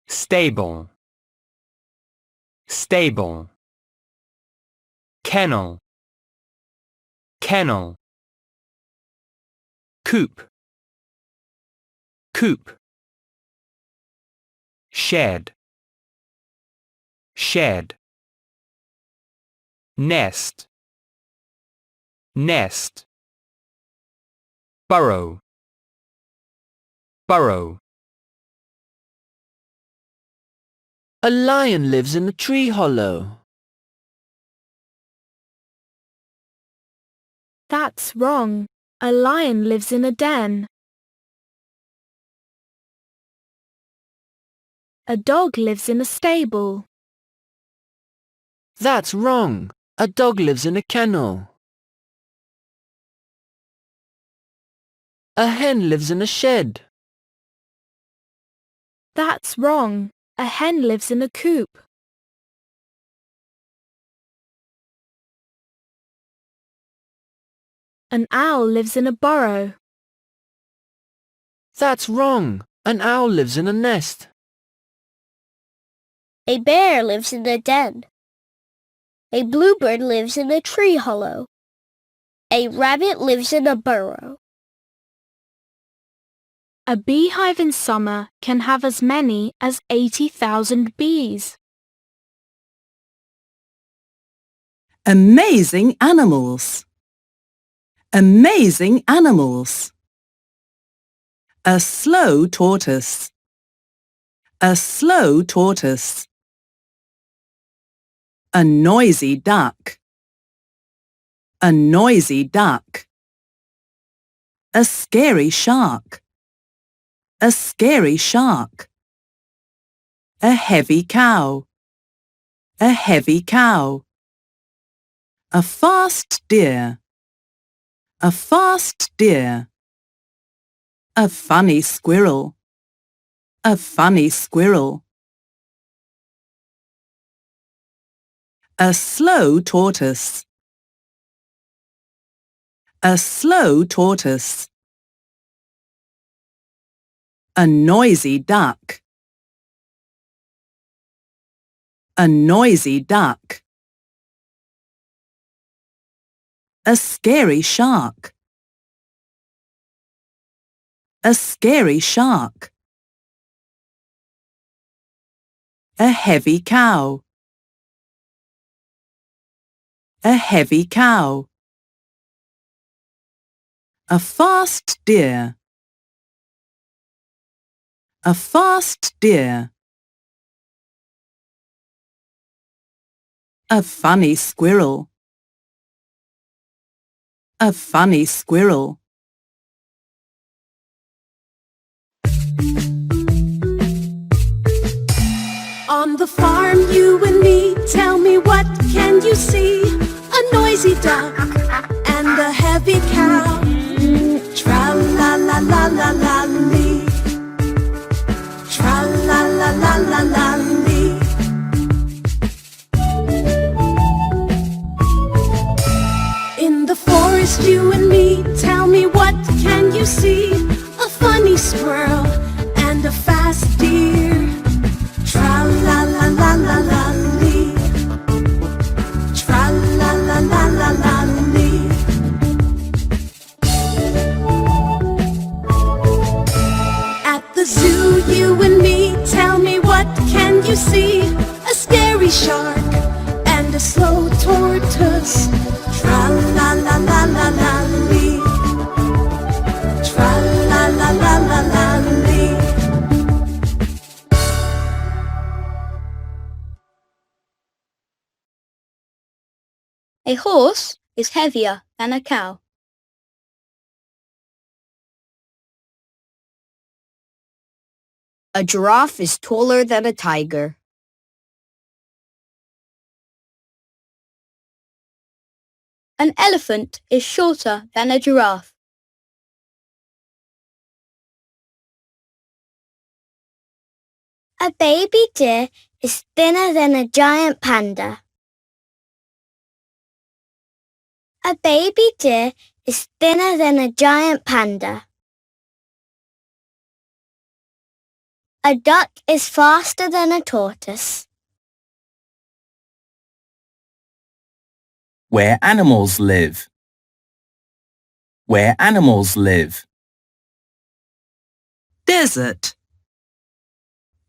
Stable. Stable. Kennel. Kennel. Coop. Coop. Shed. Shed. Nest. Nest. Burrow. Burrow. A lion lives in a tree hollow. That's wrong. A lion lives in a den. A dog lives in a stable. That's wrong. A dog lives in a kennel. A hen lives in a shed. That's wrong. A hen lives in a coop. An owl lives in a burrow. That's wrong. An owl lives in a nest. A bear lives in a den. A bluebird lives in a tree hollow. A rabbit lives in a burrow. A beehive in summer can have as many as 80,000 bees. Amazing animals. Amazing animals. A slow tortoise. A slow tortoise. A noisy duck. A noisy duck. A scary shark. A scary shark. A heavy cow. A heavy cow. A fast deer. A fast deer. A funny squirrel. A funny squirrel. A slow tortoise. A slow tortoise. A noisy duck. A noisy duck. A scary shark. A scary shark. A heavy cow. A heavy cow. A fast deer. A fast deer. A funny squirrel. A funny squirrel. On the farm, you and me, tell me what can you see? A noisy duck and a heavy cow. Tra-la-la-la-la-la-lee. Tra-la-la-la-la-la-lee. In the forest, you and me, tell me what can you see? A funny squirrel and a fast deer. Tra-la-la-la-la-la-lee. Tra-la-la-la-la-la-lee. At the zoo, you and me, tell me what can you see? A scary shark and a slow tortoise. Tra-la-la-la-la-la-lee. Tra-la-la-la-la-la-lee. A horse is heavier than a cow. A giraffe is taller than a tiger. An elephant is shorter than a giraffe. A baby deer is thinner than a giant panda. A baby deer is thinner than a giant panda. A duck is faster than a tortoise. Where animals live. Where animals live. Desert.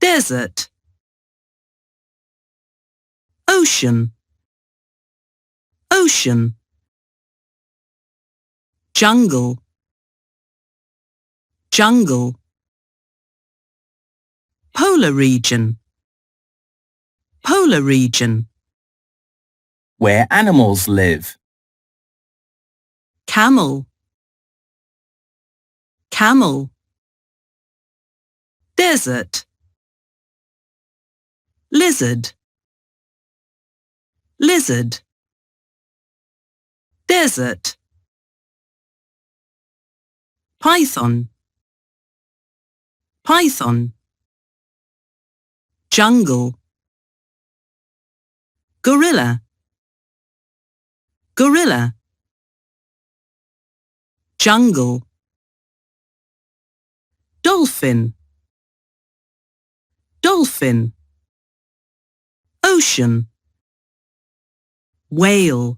Desert. Ocean. Ocean. Jungle. Jungle. Polar region. Polar region. Where animals live. Camel. Camel. Desert. Lizard. Lizard. Desert. python, python. Jungle, gorilla, gorilla. Jungle, dolphin, dolphin. Ocean, whale,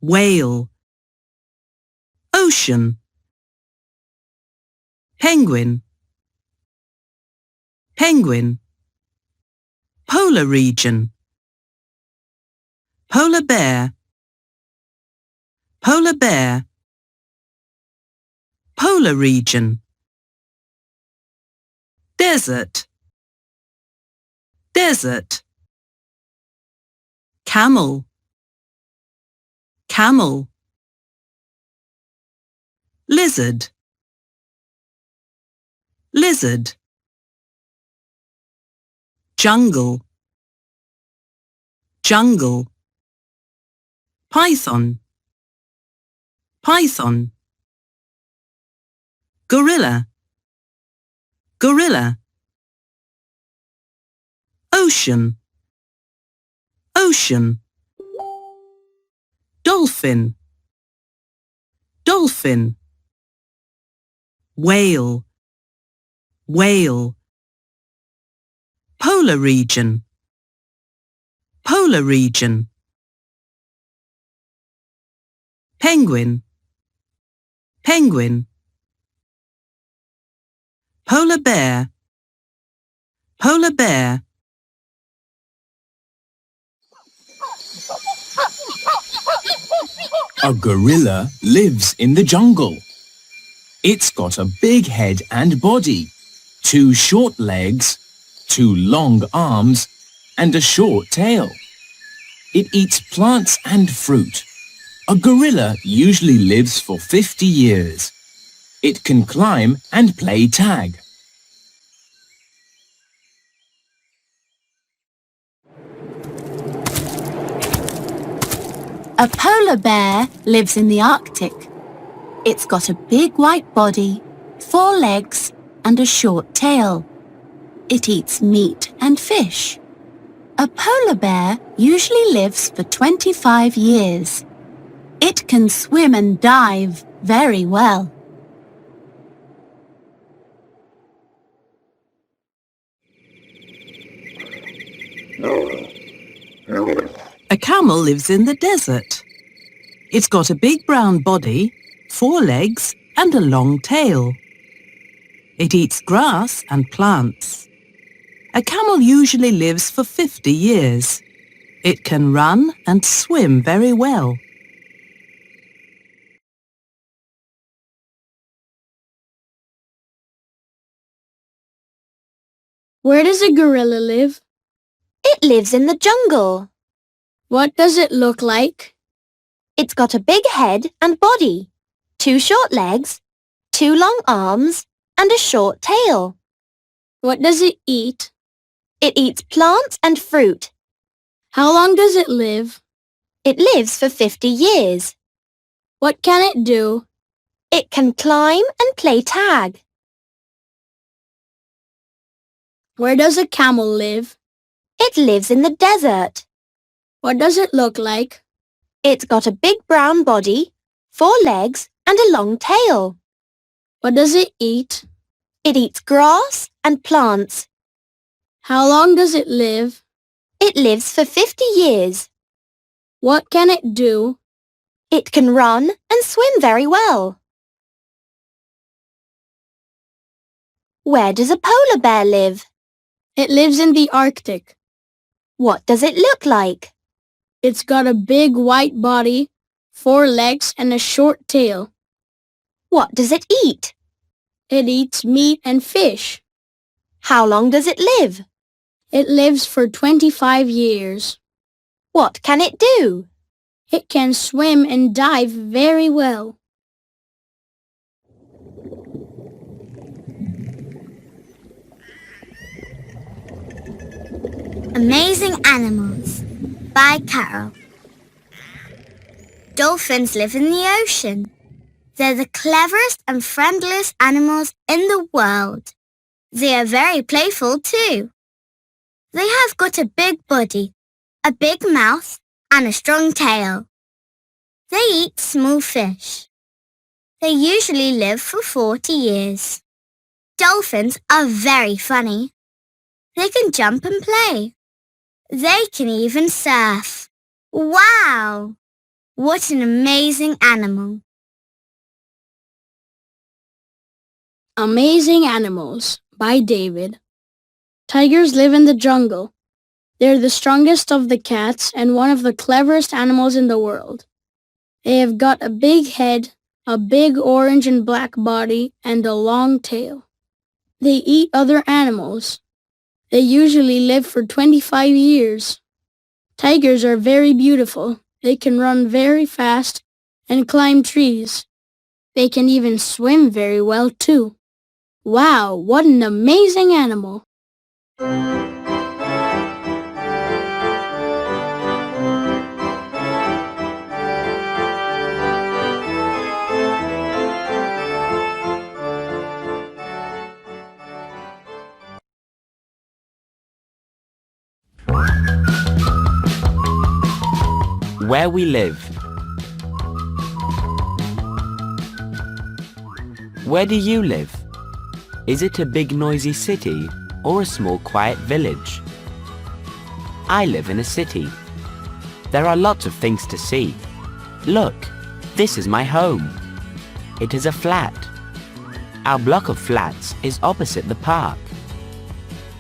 whale. Ocean, penguin, penguin. Polar region, polar bear, polar bear. Polar region, desert, desert. Camel, camel. Lizard, lizard. Jungle, jungle. Python, python. Gorilla, gorilla. Ocean, ocean. Dolphin, dolphin. Whale, whale. Polar region, polar region. Penguin, penguin. Polar bear, polar bear. A gorilla lives in the jungle. It's got a big head and body, 2 short legs, 2 long arms, and a short tail. It eats plants and fruit. A gorilla usually lives for 50 years. It can climb and play tag. A polar bear lives in the Arctic. It's got a big white body, 4 legs, and a short tail. It eats meat and fish. A polar bear usually lives for 25 years. It can swim and dive very well. A camel lives in the desert. It's got a big brown body, 4 legs, and a long tail. It eats grass and plants. A camel usually lives for 50 years. It can run and swim very well. Where does a gorilla live? It lives in the jungle. What does it look like? It's got a big head and body, 2 short legs, 2 long arms, and a short tail. What does it eat? It eats plants and fruit. How long does it live? It lives for 50 years. What can it do? It can climb and play tag. Where does a camel live? It lives in the desert. What does it look like? It's got a big brown body, 4 legs, and a long tail. What does it eat? It eats grass and plants. How long does it live? It lives for 50 years. What can it do? It can run and swim very well. Where does a polar bear live? It lives in the Arctic. What does it look like? It's got a big white body, 4 legs, and a short tail. What does it eat? It eats meat and fish. How long does it live? It lives for 25 years. What can it do? It can swim and dive very well. Amazing Animals by Carol. Dolphins live in the ocean. They're the cleverest and friendliest animals in the world. They are very playful too. They have got a big body, a big mouth, and a strong tail. They eat small fish. They usually live for 40 years. Dolphins are very funny. They can jump and play. They can even surf. Wow! What an amazing animal. Amazing Animals by David. Tigers live in the jungle. They're the strongest of the cats and one of the cleverest animals in the world. They have got a big head, a big orange and black body, and a long tail. They eat other animals. They usually live for 25 years. Tigers are very beautiful. They can run very fast and climb trees. They can even swim very well too. Wow, what an amazing animal! Where we live. Where do you live? Is it a big noisy city or a small quiet village? I live in a city. There are lots of things to see. Look, this is my home. It is a flat. Our block of flats is opposite the park.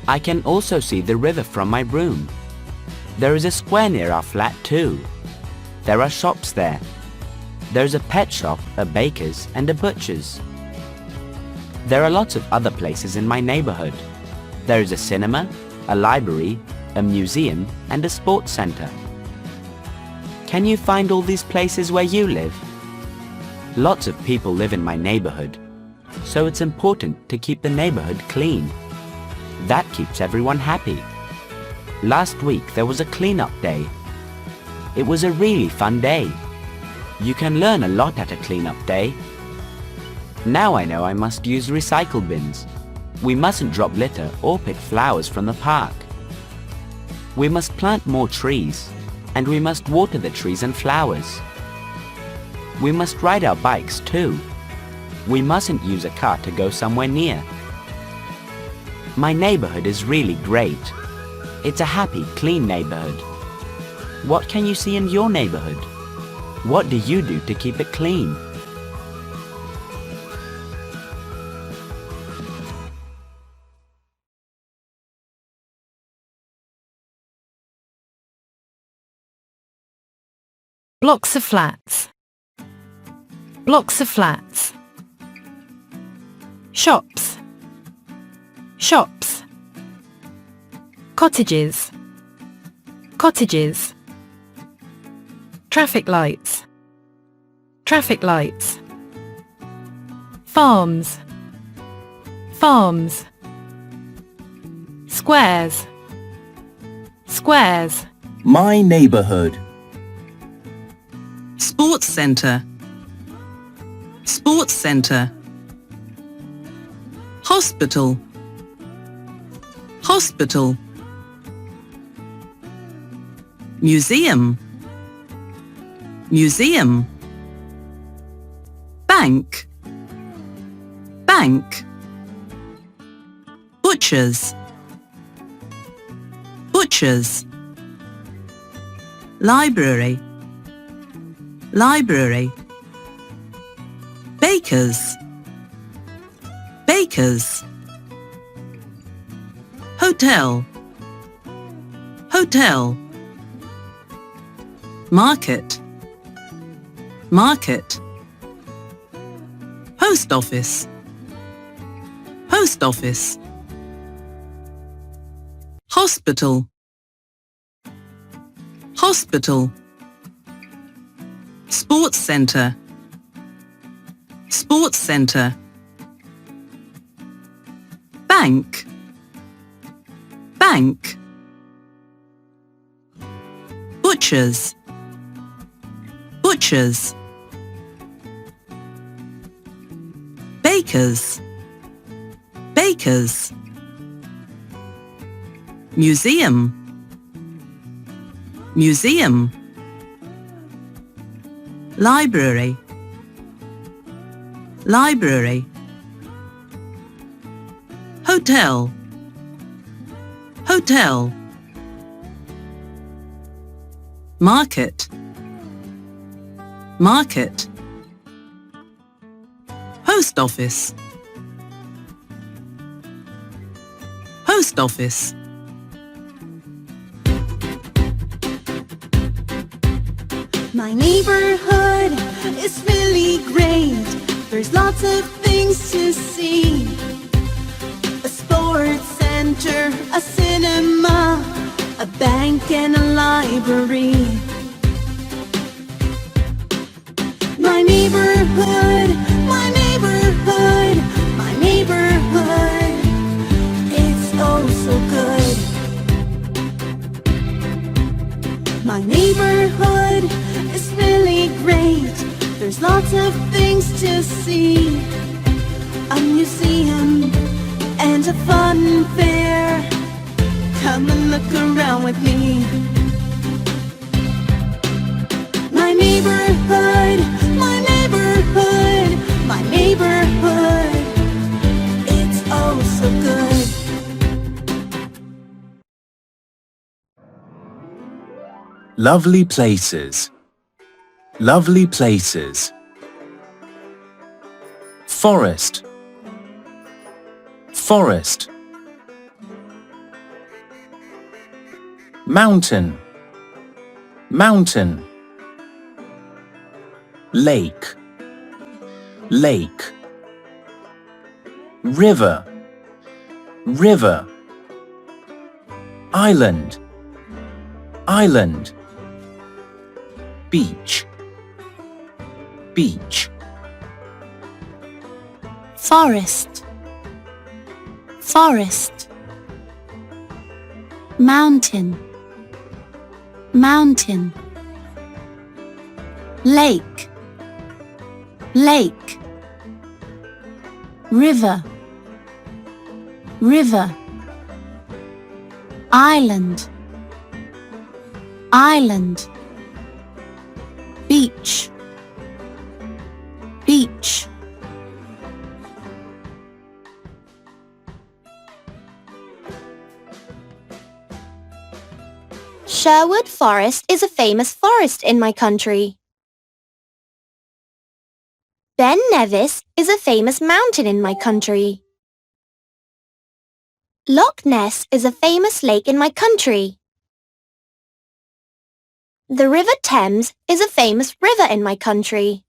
I can also see the river from my room. There is a square near our flat too. There are shops there. There's a pet shop, a baker's and a butcher's. There are lots of other places in my neighborhood. There is a cinema, a library, a museum and a sports center. Can you find all these places where you live? Lots of people live in my neighborhood, so it's important to keep the neighborhood clean. That keeps everyone happy. Last week there was a cleanup day. It was a really fun day. You can learn a lot at a cleanup day. Now I know I must use recycle bins. We mustn't drop litter or pick flowers from the park. We must plant more trees, and we must water the trees and flowers. We must ride our bikes too. We mustn't use a car to go somewhere near. My neighborhood is really great. It's a happy, clean neighborhood. What can you see in your neighborhood? What do you do to keep it clean? Blocks of flats. Blocks of flats. Shops. Shops. Cottages. Cottages. Traffic lights. Traffic lights. Farms. Farms. Squares. Squares. My neighborhood. Sports centre. Sports centre. Hospital. Hospital. Museum. Museum. Bank. Bank. Butchers. Butchers. Library. Library. Bakers. Bakers. Hotel. Hotel. Market. Market. Post office. Post office. Hospital. Hospital. Sports centre. Sports centre. Bank. Bank. Butchers. Butchers. Bakers. Bakers. Museum. Museum. Library. Library. Hotel. Hotel. Market. Market. Post office. Post office. My neighborhood is really great. There's lots of things to see. A sports center, a cinema, a bank and a library. My neighborhood, my neighborhood, my neighborhood. It's oh so good. My neighborhood is really great. There's lots of things to see. A museum and a fun fair. Come and look around with me. My neighborhood, my neighborhood, my neighborhood. It's oh so good. Lovely places. Lovely places. Forest. Forest. Mountain. Mountain. Lake. Lake. River. River. Island. Island. Beach. Beach. Forest. Forest. Mountain. Mountain. Lake. Lake. River. River. Island. Island. Beach. Beach. Sherwood Forest is a famous forest in my country. Ben Nevis is a famous mountain in my country. Loch Ness is a famous lake in my country. The River Thames is a famous river in my country.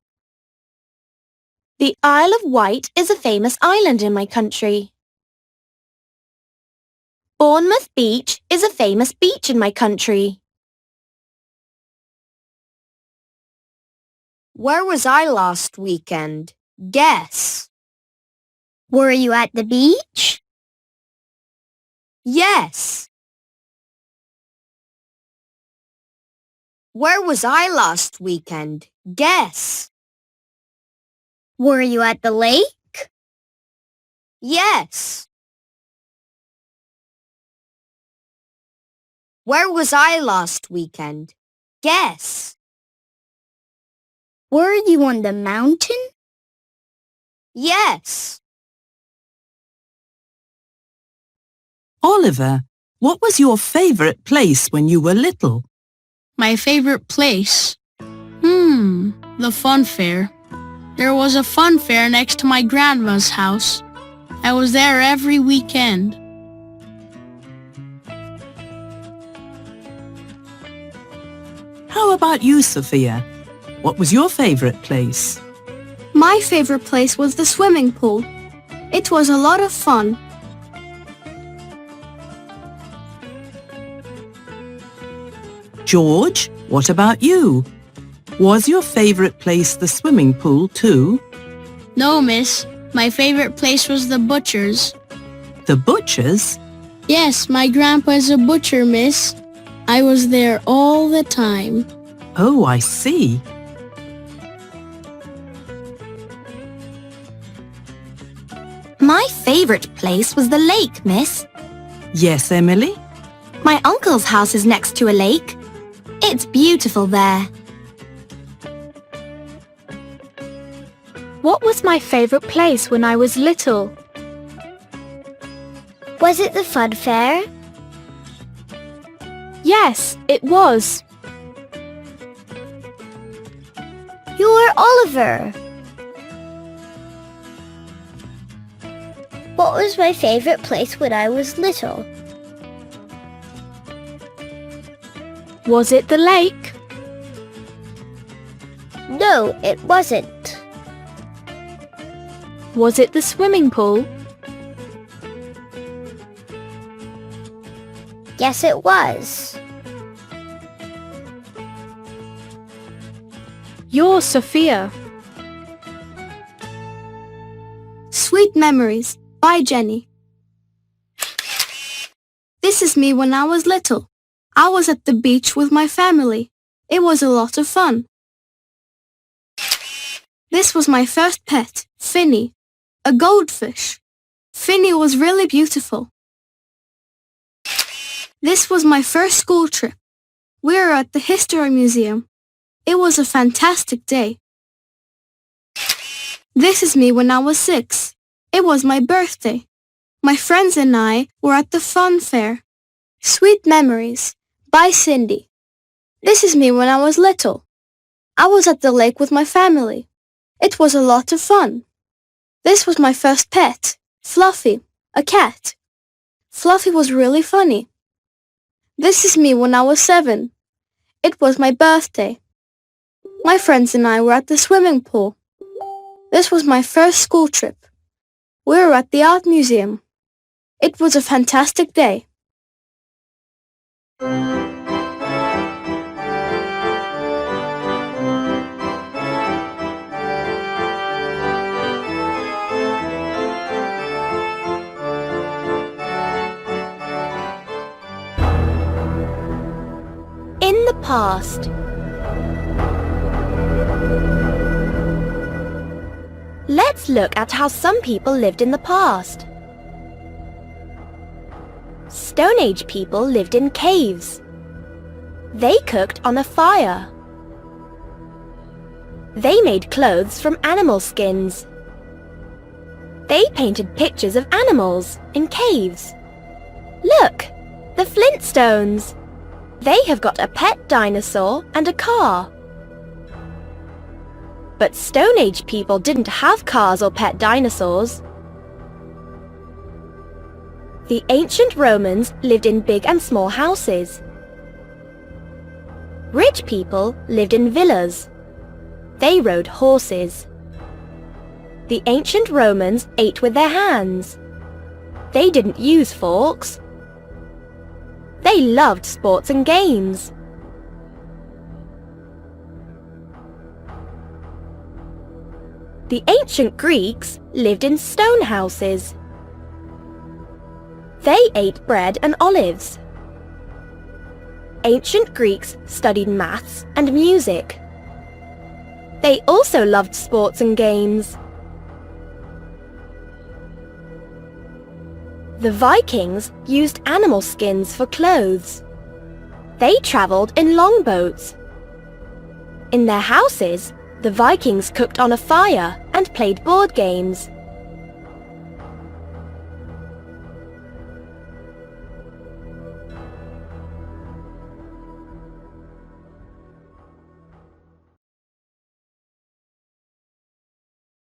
The Isle of Wight is a famous island in my country. Bournemouth Beach is a famous beach in my country. Where was I last weekend? Guess. Were you at the beach? Yes. Where was I last weekend? Guess. Were you at the lake? Yes. Where was I last weekend? Guess. Were you on the mountain? Yes. Oliver, what was your favourite place when you were little? My favorite place? The fun fair. There was a fun fair next to my grandma's house. I was there every weekend. How about you, Sophia? What was your favourite place? My favorite place was the swimming pool. It was a lot of fun. George, what about you? Was your favourite place the swimming pool too? No, miss. My favorite place was the butcher's. The butcher's? Yes, my grandpa is a butcher, miss. I was there all the time. Oh, I see. favourite place was the lake, miss. Yes, Emily? My uncle's house is next to a lake. It's beautiful there. What was my favourite place when I was little? Was it the fun fair? Yes, it was. You're Oliver. What was my favourite place when I was little? Was it the lake? No, it wasn't. Was it the swimming pool? Yes, it was. You're Sophia. Sweet Memories by Jenny. This is me when I was little. I was at the beach with my family. It was a lot of fun. This was my first pet, Finny, a goldfish. Finny was really beautiful. This was my first school trip. We were at the History Museum. It was a fantastic day. This is me when I was 6. It was my birthday. My friends and I were at the fun fair. Sweet Memories by Cindy. This is me when I was little. I was at the lake with my family. It was a lot of fun. This was my first pet, Fluffy, a cat. Fluffy was really funny. This is me when I was 7. It was my birthday. My friends and I were at the swimming pool. This was my first school trip. We were at the art museum. It was a fantastic day. In the past. Let's look at how some people lived in the past. Stone Age people lived in caves. They cooked on a fire. They made clothes from animal skins. They painted pictures of animals in caves. Look, the Flintstones. They have got a pet dinosaur and a car. But Stone Age people didn't have cars or pet dinosaurs. The ancient Romans lived in big and small houses. Rich people lived in villas. They rode horses. The ancient Romans ate with their hands. They didn't use forks. They loved sports and games. The ancient Greeks lived in stone houses. They ate bread and olives. Ancient Greeks studied maths and music. They also loved sports and games. The Vikings used animal skins for clothes. They travelled in longboats. In their houses, the Vikings cooked on a fire and played board games.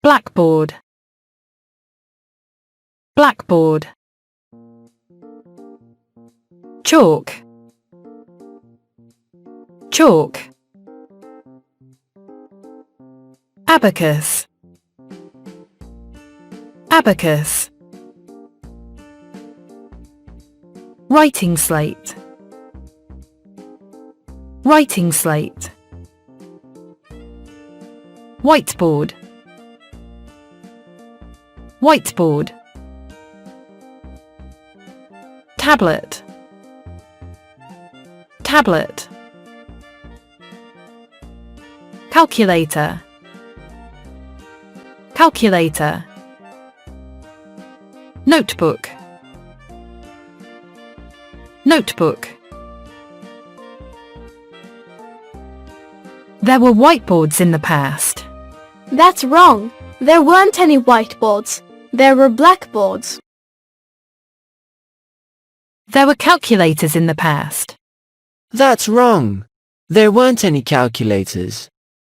Blackboard. Blackboard. Chalk. Chalk. Abacus. Abacus. Writing slate. Writing slate. Whiteboard. Whiteboard. Tablet. Tablet. Calculator. Calculator. Notebook. Notebook. There were whiteboards in the past. That's wrong. There weren't any whiteboards. There were blackboards. There were calculators in the past. That's wrong. There weren't any calculators.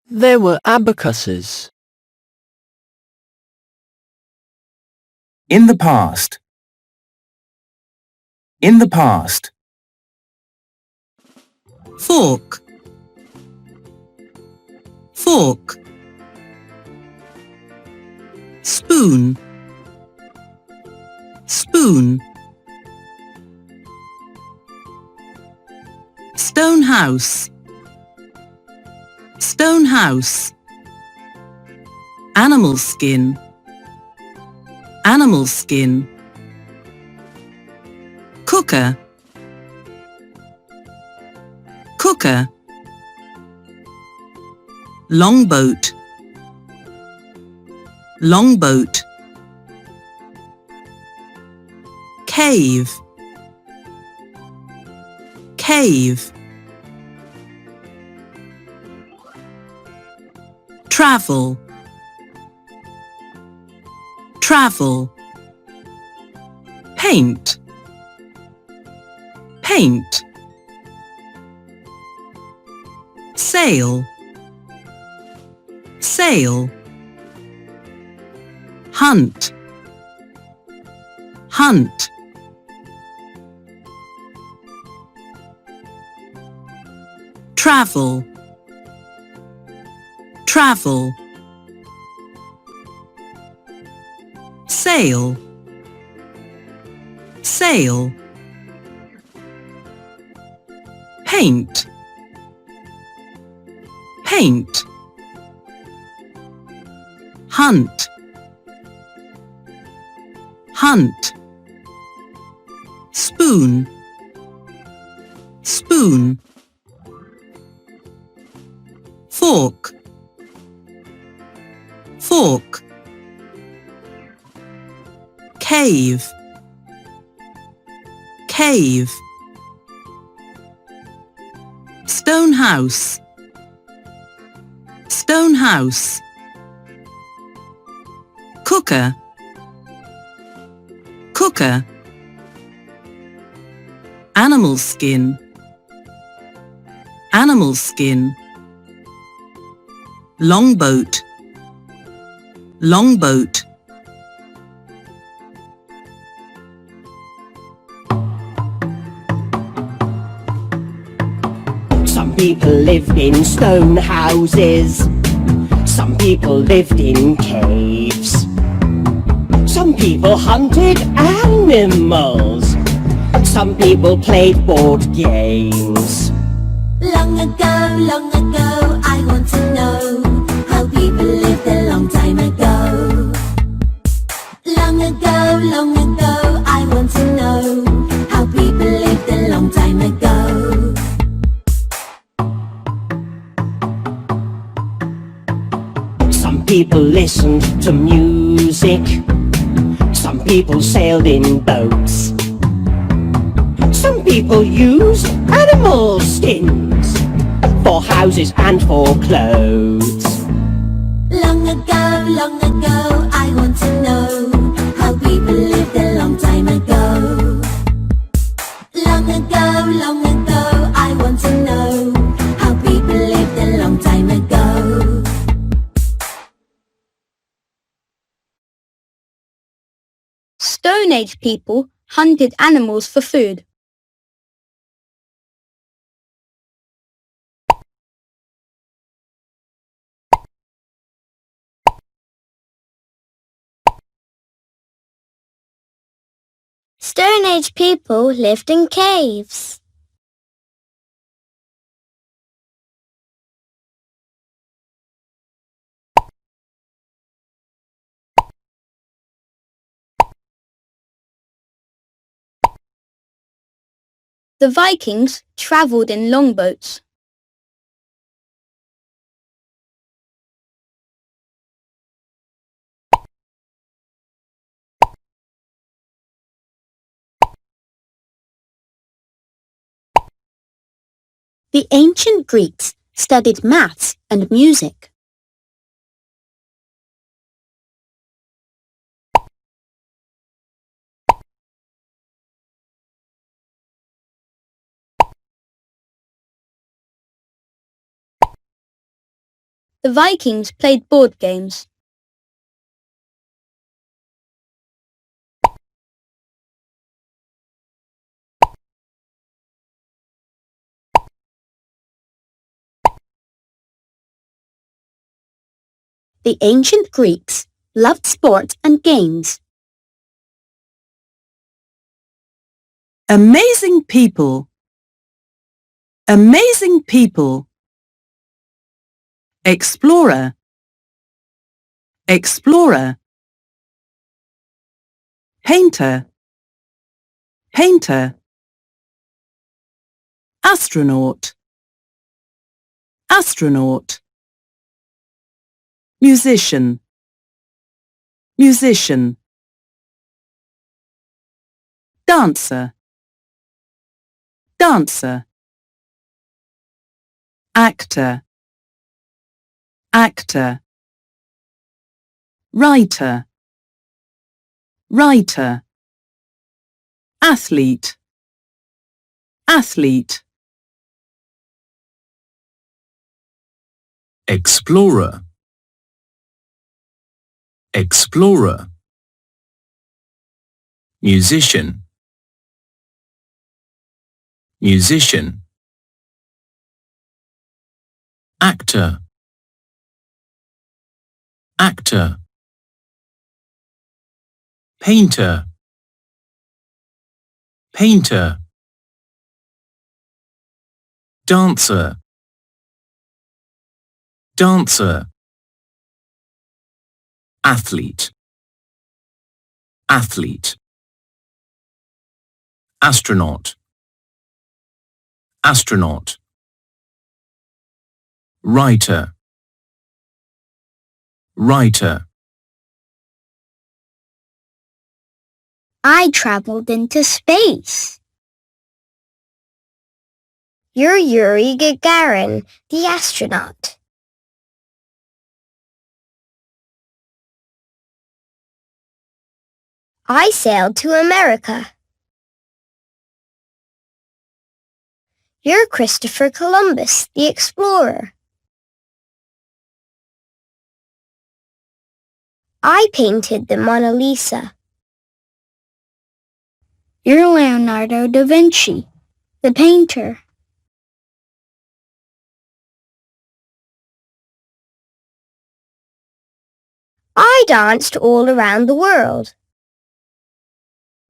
There were abacuses. In the past. In the past. Fork. Fork. Spoon. Spoon. Stone house. Stone house. Animal skin. Animal skin. Cooker. Cooker. Longboat. Longboat. Cave. Cave. Travel. Travel. Paint. Paint. Sail. Sail. Hunt. Hunt. Travel. Travel. Sail. Sail. Paint. Paint. Hunt. Hunt. Spoon. Spoon. Fork. Fork. Cave. Cave. Stone house. Stone house. Cooker. Cooker. Animal skin. Animal skin. Longboat. Longboat. Some people lived in stone houses. Some people lived in caves. Some people hunted animals. Some people played board games. Long ago, I want to know how people lived a long time ago. Long ago, I want to know how people lived a long time ago. Some people listened to music. Some people sailed in boats. Some people used animal skins for houses and for clothes. Long ago, I want to know how people lived a long time ago. Long ago, I want to know how people lived a long time ago. Stone Age people hunted animals for food. Stone Age people lived in caves. The Vikings travelled in longboats. The ancient Greeks studied maths and music. The Vikings played board games. The ancient Greeks loved sport and games. Amazing people. Amazing people. Explorer. Explorer. Painter. Painter. Astronaut. Astronaut. Musician. Musician. Dancer. Dancer. Actor. Actor. Writer. Writer. Athlete. Athlete. Explorer. Explorer. Musician. Musician. Actor. Actor. Painter. Painter. Dancer. Dancer. Athlete. Athlete. Astronaut. Astronaut. Writer. Writer. I traveled into space. You're Yuri Gagarin, the astronaut. I sailed to America. You're Christopher Columbus, the explorer. I painted the Mona Lisa. You're Leonardo da Vinci, the painter. I danced all around the world.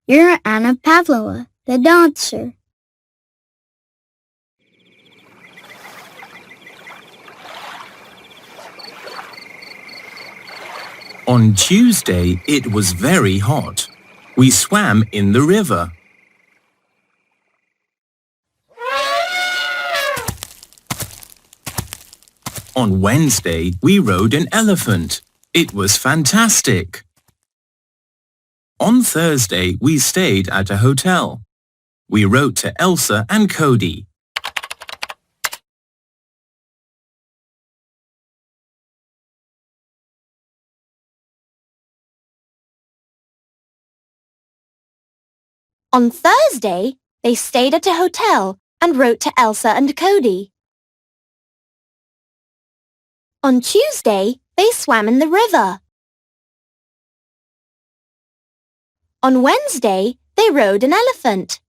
You're Anna Pavlova, the dancer. On Tuesday, it was very hot. We swam in the river. On Wednesday, we rode an elephant. It was fantastic. On Thursday, we stayed at a hotel. We wrote to Elsa and Cody. On Thursday, they stayed at a hotel and wrote to Elsa and Cody. On Tuesday, they swam in the river. On Wednesday, they rode an elephant.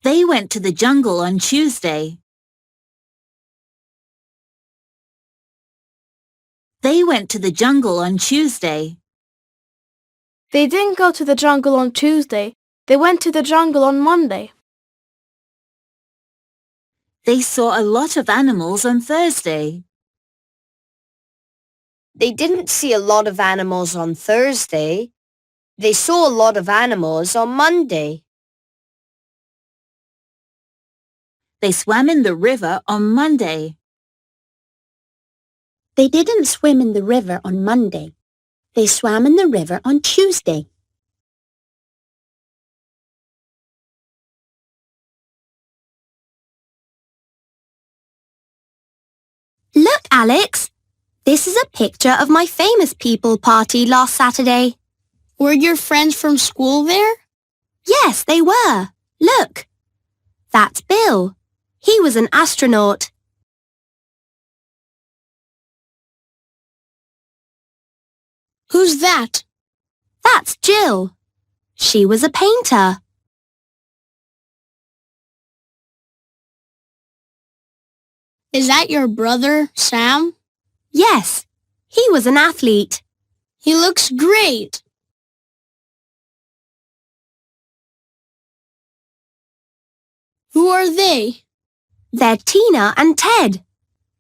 They went to the jungle on Tuesday. They went to the jungle on Tuesday. They didn't go to the jungle on Tuesday. They went to the jungle on Monday. They saw a lot of animals on Thursday. They didn't see a lot of animals on Thursday. They saw a lot of animals on Monday. They swam in the river on Monday. They didn't swim in the river on Monday. They swam in the river on Tuesday. Alex, this is a picture of my famous people party last Saturday. Were your friends from school there? Yes, they were. Look. That's Bill. He was an astronaut. Who's that? That's Jill. She was a painter. Is that your brother, Sam? Yes, he was an athlete. He looks great. Who are they? They're Tina and Ted.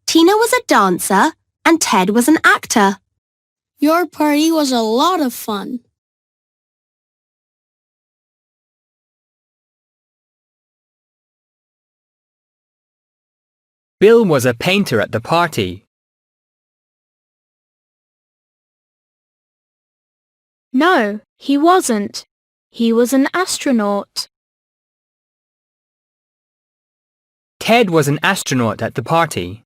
Tina was a dancer and Ted was an actor. Your party was a lot of fun. Bill was a painter at the party. No, he wasn't. He was an astronaut. Ted was an astronaut at the party.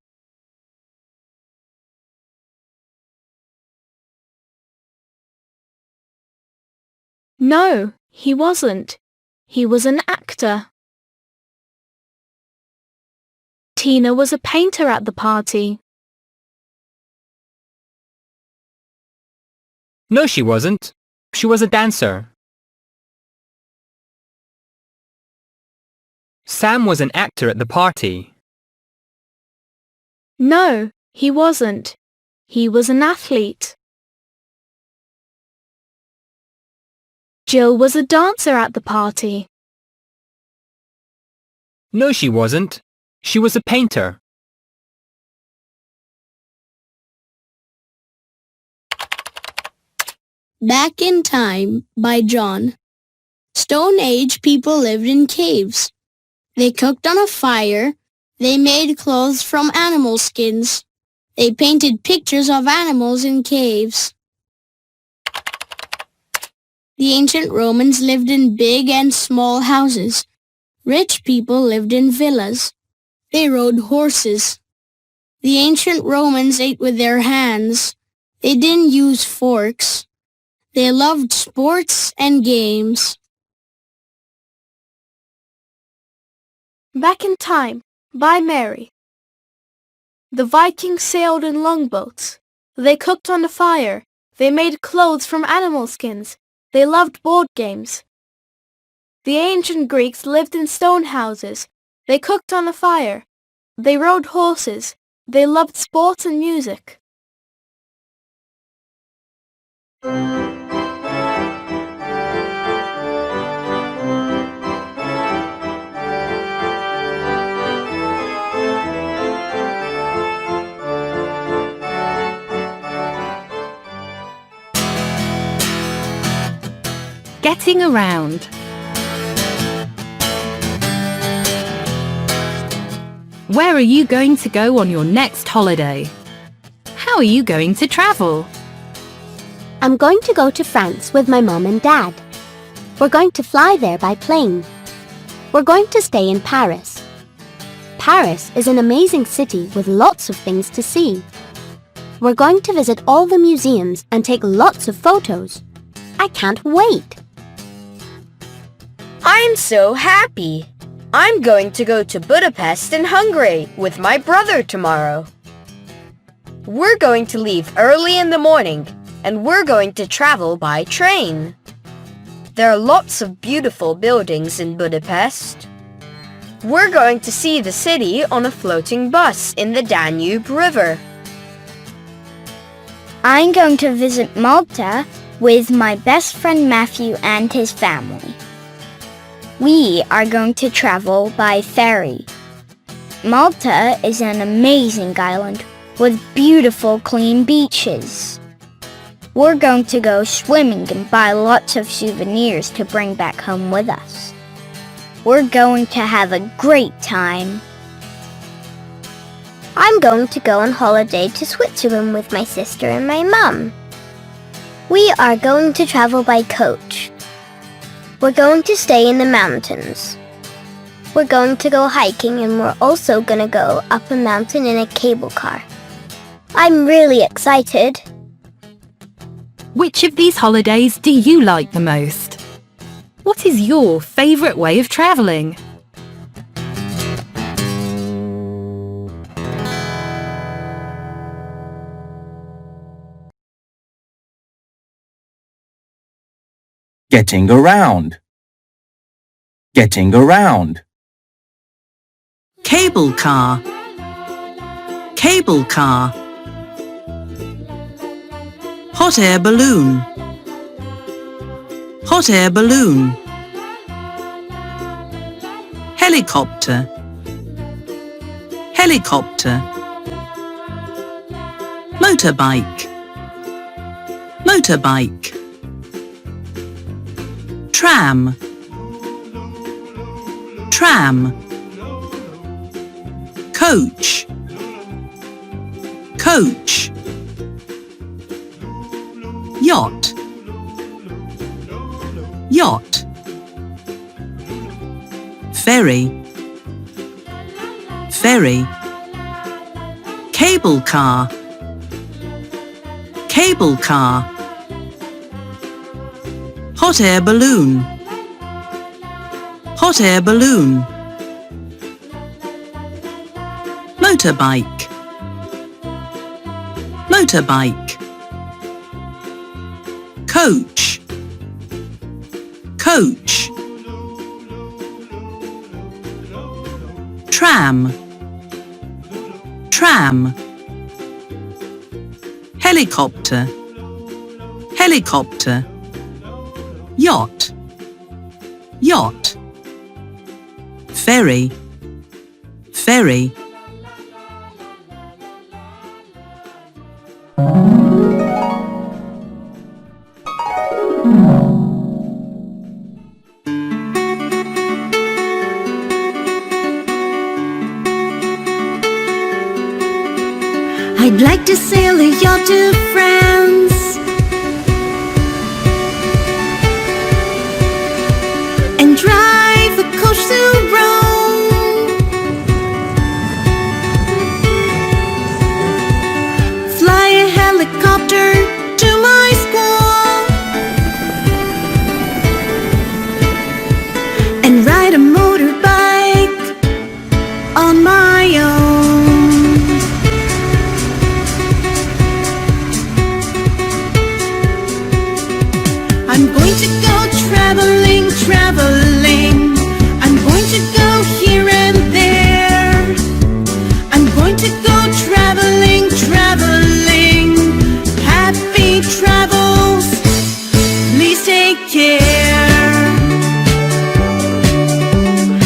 No, he wasn't. He was an actor. Tina was a painter at the party. No, she wasn't. She was a dancer. Sam was an actor at the party. No, he wasn't. He was an athlete. Jill was a dancer at the party. No, she wasn't. She was a painter. Back in Time by John. Stone Age people lived in caves. They cooked on a fire. They made clothes from animal skins. They painted pictures of animals in caves. The ancient Romans lived in big and small houses. Rich people lived in villas. They rode horses. The ancient Romans ate with their hands. They didn't use forks. They loved sports and games. Back in Time by Mary. The Vikings sailed in longboats. They cooked on the fire. They made clothes from animal skins. They loved board games. The ancient Greeks lived in stone houses. They cooked on a fire. They rode horses. They loved sports and music. Getting around. Where are you going to go on your next holiday? How are you going to travel? I'm going to go to France with my mom and dad. We're going to fly there by plane. We're going to stay in Paris. Paris is an amazing city with lots of things to see. We're going to visit all the museums and take lots of photos. I can't wait. I'm so happy. I'm going to go to Budapest in Hungary with my brother tomorrow. We're going to leave early in the morning and we're going to travel by train. There are lots of beautiful buildings in Budapest. We're going to see the city on a floating bus in the Danube River. I'm going to visit Malta with my best friend Matthew and his family. We are going to travel by ferry. Malta is an amazing island with beautiful clean beaches. We're going to go swimming and buy lots of souvenirs to bring back home with us. We're going to have a great time. I'm going to go on holiday to Switzerland with my sister and my mum. We are going to travel by coach. We're going to stay in the mountains. We're going to go hiking and we're also going to go up a mountain in a cable car. I'm really excited. Which of these holidays do you like the most? What is your favourite way of travelling? Getting around. Getting around. Cable car. Cable car. Hot air balloon. Hot air balloon. Helicopter. Helicopter. Motorbike. Motorbike. Tram. Tram. Coach. Coach. Yacht. Yacht. Ferry. Ferry. Cable car. Cable car. Hot air balloon. Hot air balloon. Motorbike. Motorbike. Coach. Coach. Tram. Tram. Helicopter. Helicopter. Yacht. Yacht. Ferry. Ferry. I'd like to sail a yacht to France and drive a coach to Rome, fly a helicopter to my school, and ride a motorbike on my own. I'm going to go traveling, traveling. I'm going to go here and there. I'm going to go traveling, traveling. Happy travels, please take care.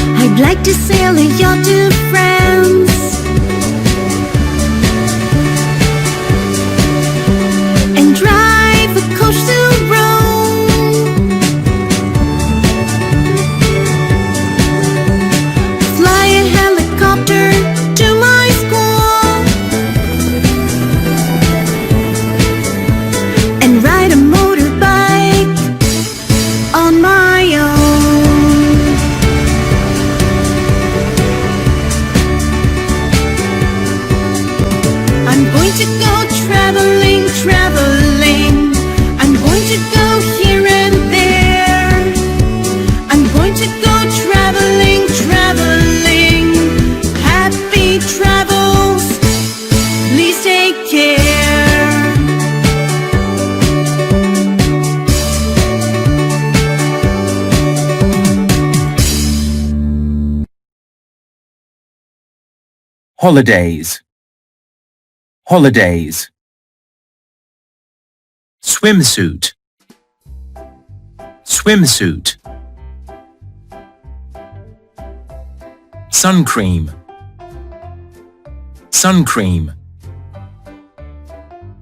I'd like to sail a yacht to France and drive a coach to to my school and ride a motorbike on my own. I'm going to go traveling, traveling. I'm going to go here and there. I'm going to go traveling, traveling. Happy travels, please take care. Holidays. Holidays. Swimsuit. Swimsuit. Sun cream. Sun cream.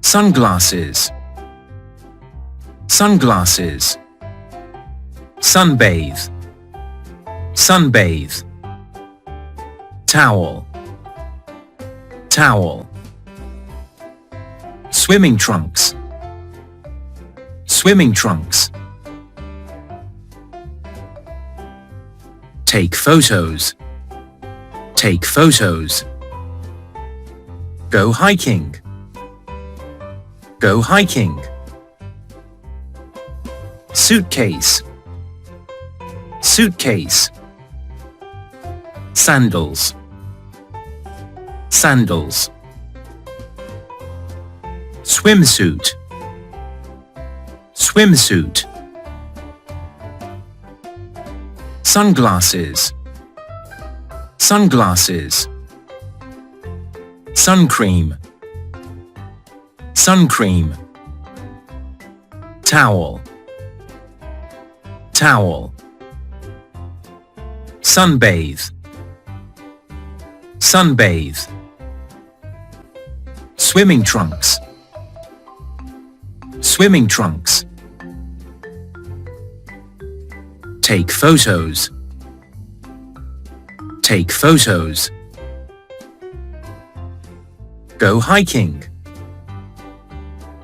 Sunglasses. Sunglasses. Sunbathe. Sunbathe. Towel. Towel. Swimming trunks. Swimming trunks. Take photos. Take photos. Go hiking. Go hiking. Suitcase. Suitcase. Sandals. Sandals. Swimsuit. Swimsuit. Sunglasses. Sunglasses. Sun cream. Sun cream. Towel. Towel. Sunbathe. Sunbathe. Swimming trunks. Swimming trunks. Take photos. Take photos. Go hiking.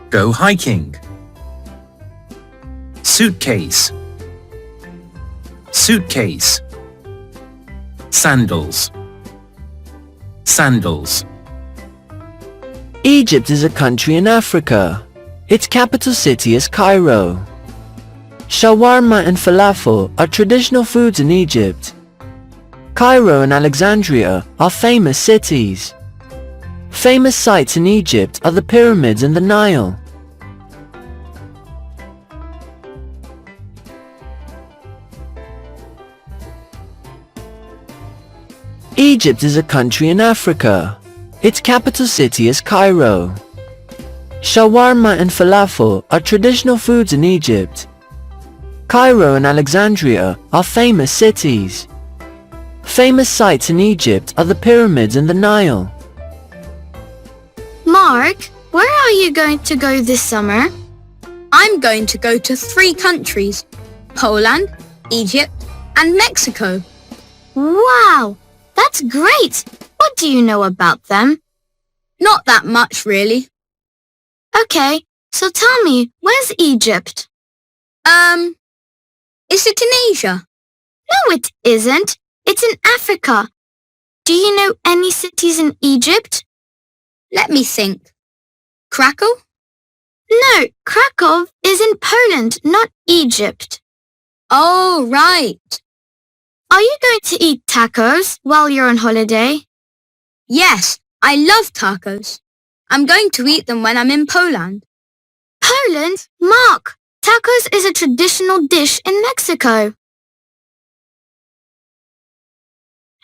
Go hiking. Suitcase. Suitcase. Sandals. Sandals. Egypt is a country in Africa. Its capital city is Cairo. Shawarma and falafel are traditional foods in Egypt. Cairo and Alexandria are famous cities. Famous sites in Egypt are the pyramids and the Nile. Egypt is a country in Africa. Its capital city is Cairo. Shawarma and falafel are traditional foods in Egypt. Cairo and Alexandria are famous cities. Famous sites in Egypt are the pyramids and the Nile. Mark, where are you going to go this summer? I'm going to go to 3 countries: Poland, Egypt, and Mexico. Wow, that's great! What do you know about them? Not that much, really. Okay, so tell me, where's Egypt? Is it in Asia? No, it isn't. It's in Africa. Do you know any cities in Egypt? Let me think. Krakow? No, Krakow is in Poland, not Egypt. Oh, right. Are you going to eat tacos while you're on holiday? Yes, I love tacos. I'm going to eat them when I'm in Poland. Poland? Mark, tacos is a traditional dish in Mexico.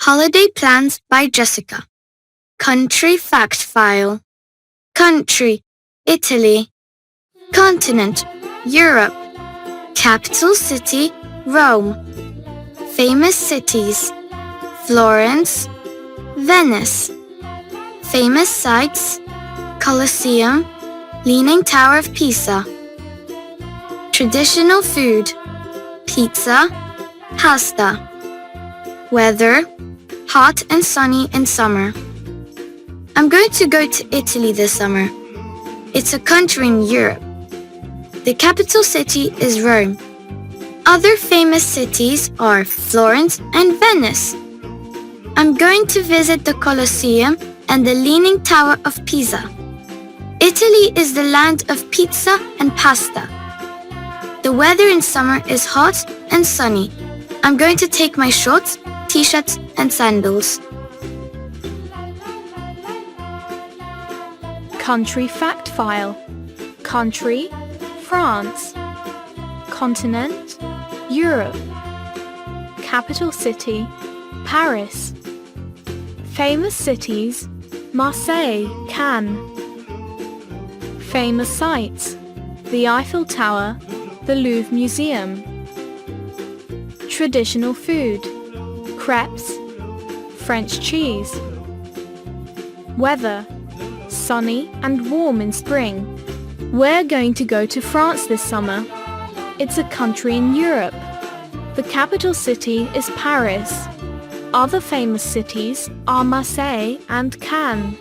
Holiday plans by Jessica. Country fact file. Country, Italy. Continent, Europe. Capital city, Rome. Famous cities, Florence, Venice. Famous sites, Colosseum, Leaning Tower of Pisa. Traditional food, pizza, pasta. Weather, hot and sunny in summer. I'm going to go to Italy this summer. It's a country in Europe. The capital city is Rome. Other famous cities are Florence and Venice. I'm going to visit the Colosseum and the Leaning Tower of Pisa. Italy is the land of pizza and pasta. The weather in summer is hot and sunny. I'm going to take my shorts, t-shirts and sandals. Country fact file. Country, France. Continent, Europe. Capital city, Paris. Famous cities, Marseille, Cannes. Famous sites, the Eiffel Tower, the Louvre Museum. Traditional food, crepes, French cheese. Weather, sunny and warm in spring. We're going to go to France this summer. It's a country in Europe. The capital city is Paris. Other famous cities are Marseille and Cannes.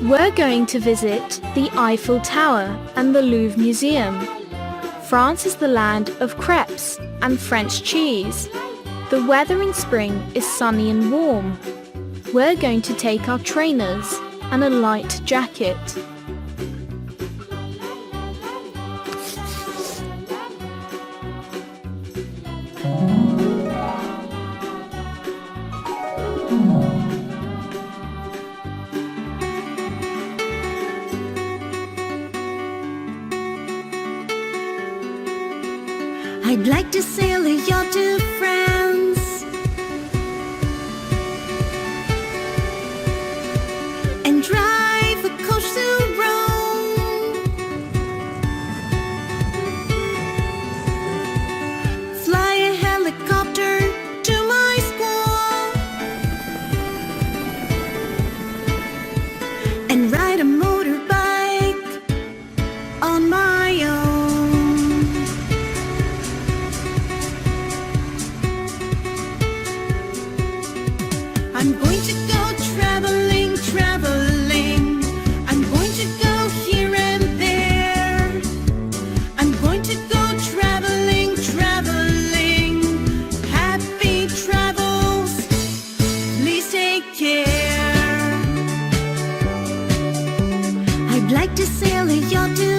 We're going to visit the Eiffel Tower and the Louvre Museum. France is the land of crepes and French cheese. The weather in spring is sunny and warm. We're going to take our trainers and a light jacket. I'd like to sail a yacht to France and drive a coach to Rome. Fly a helicopter to my school and ride a motorbike on my own. I'm going to go traveling, traveling. I'm going to go here and there. I'm going to go traveling, traveling. Happy travels, please take care. I'd like to sail a yacht to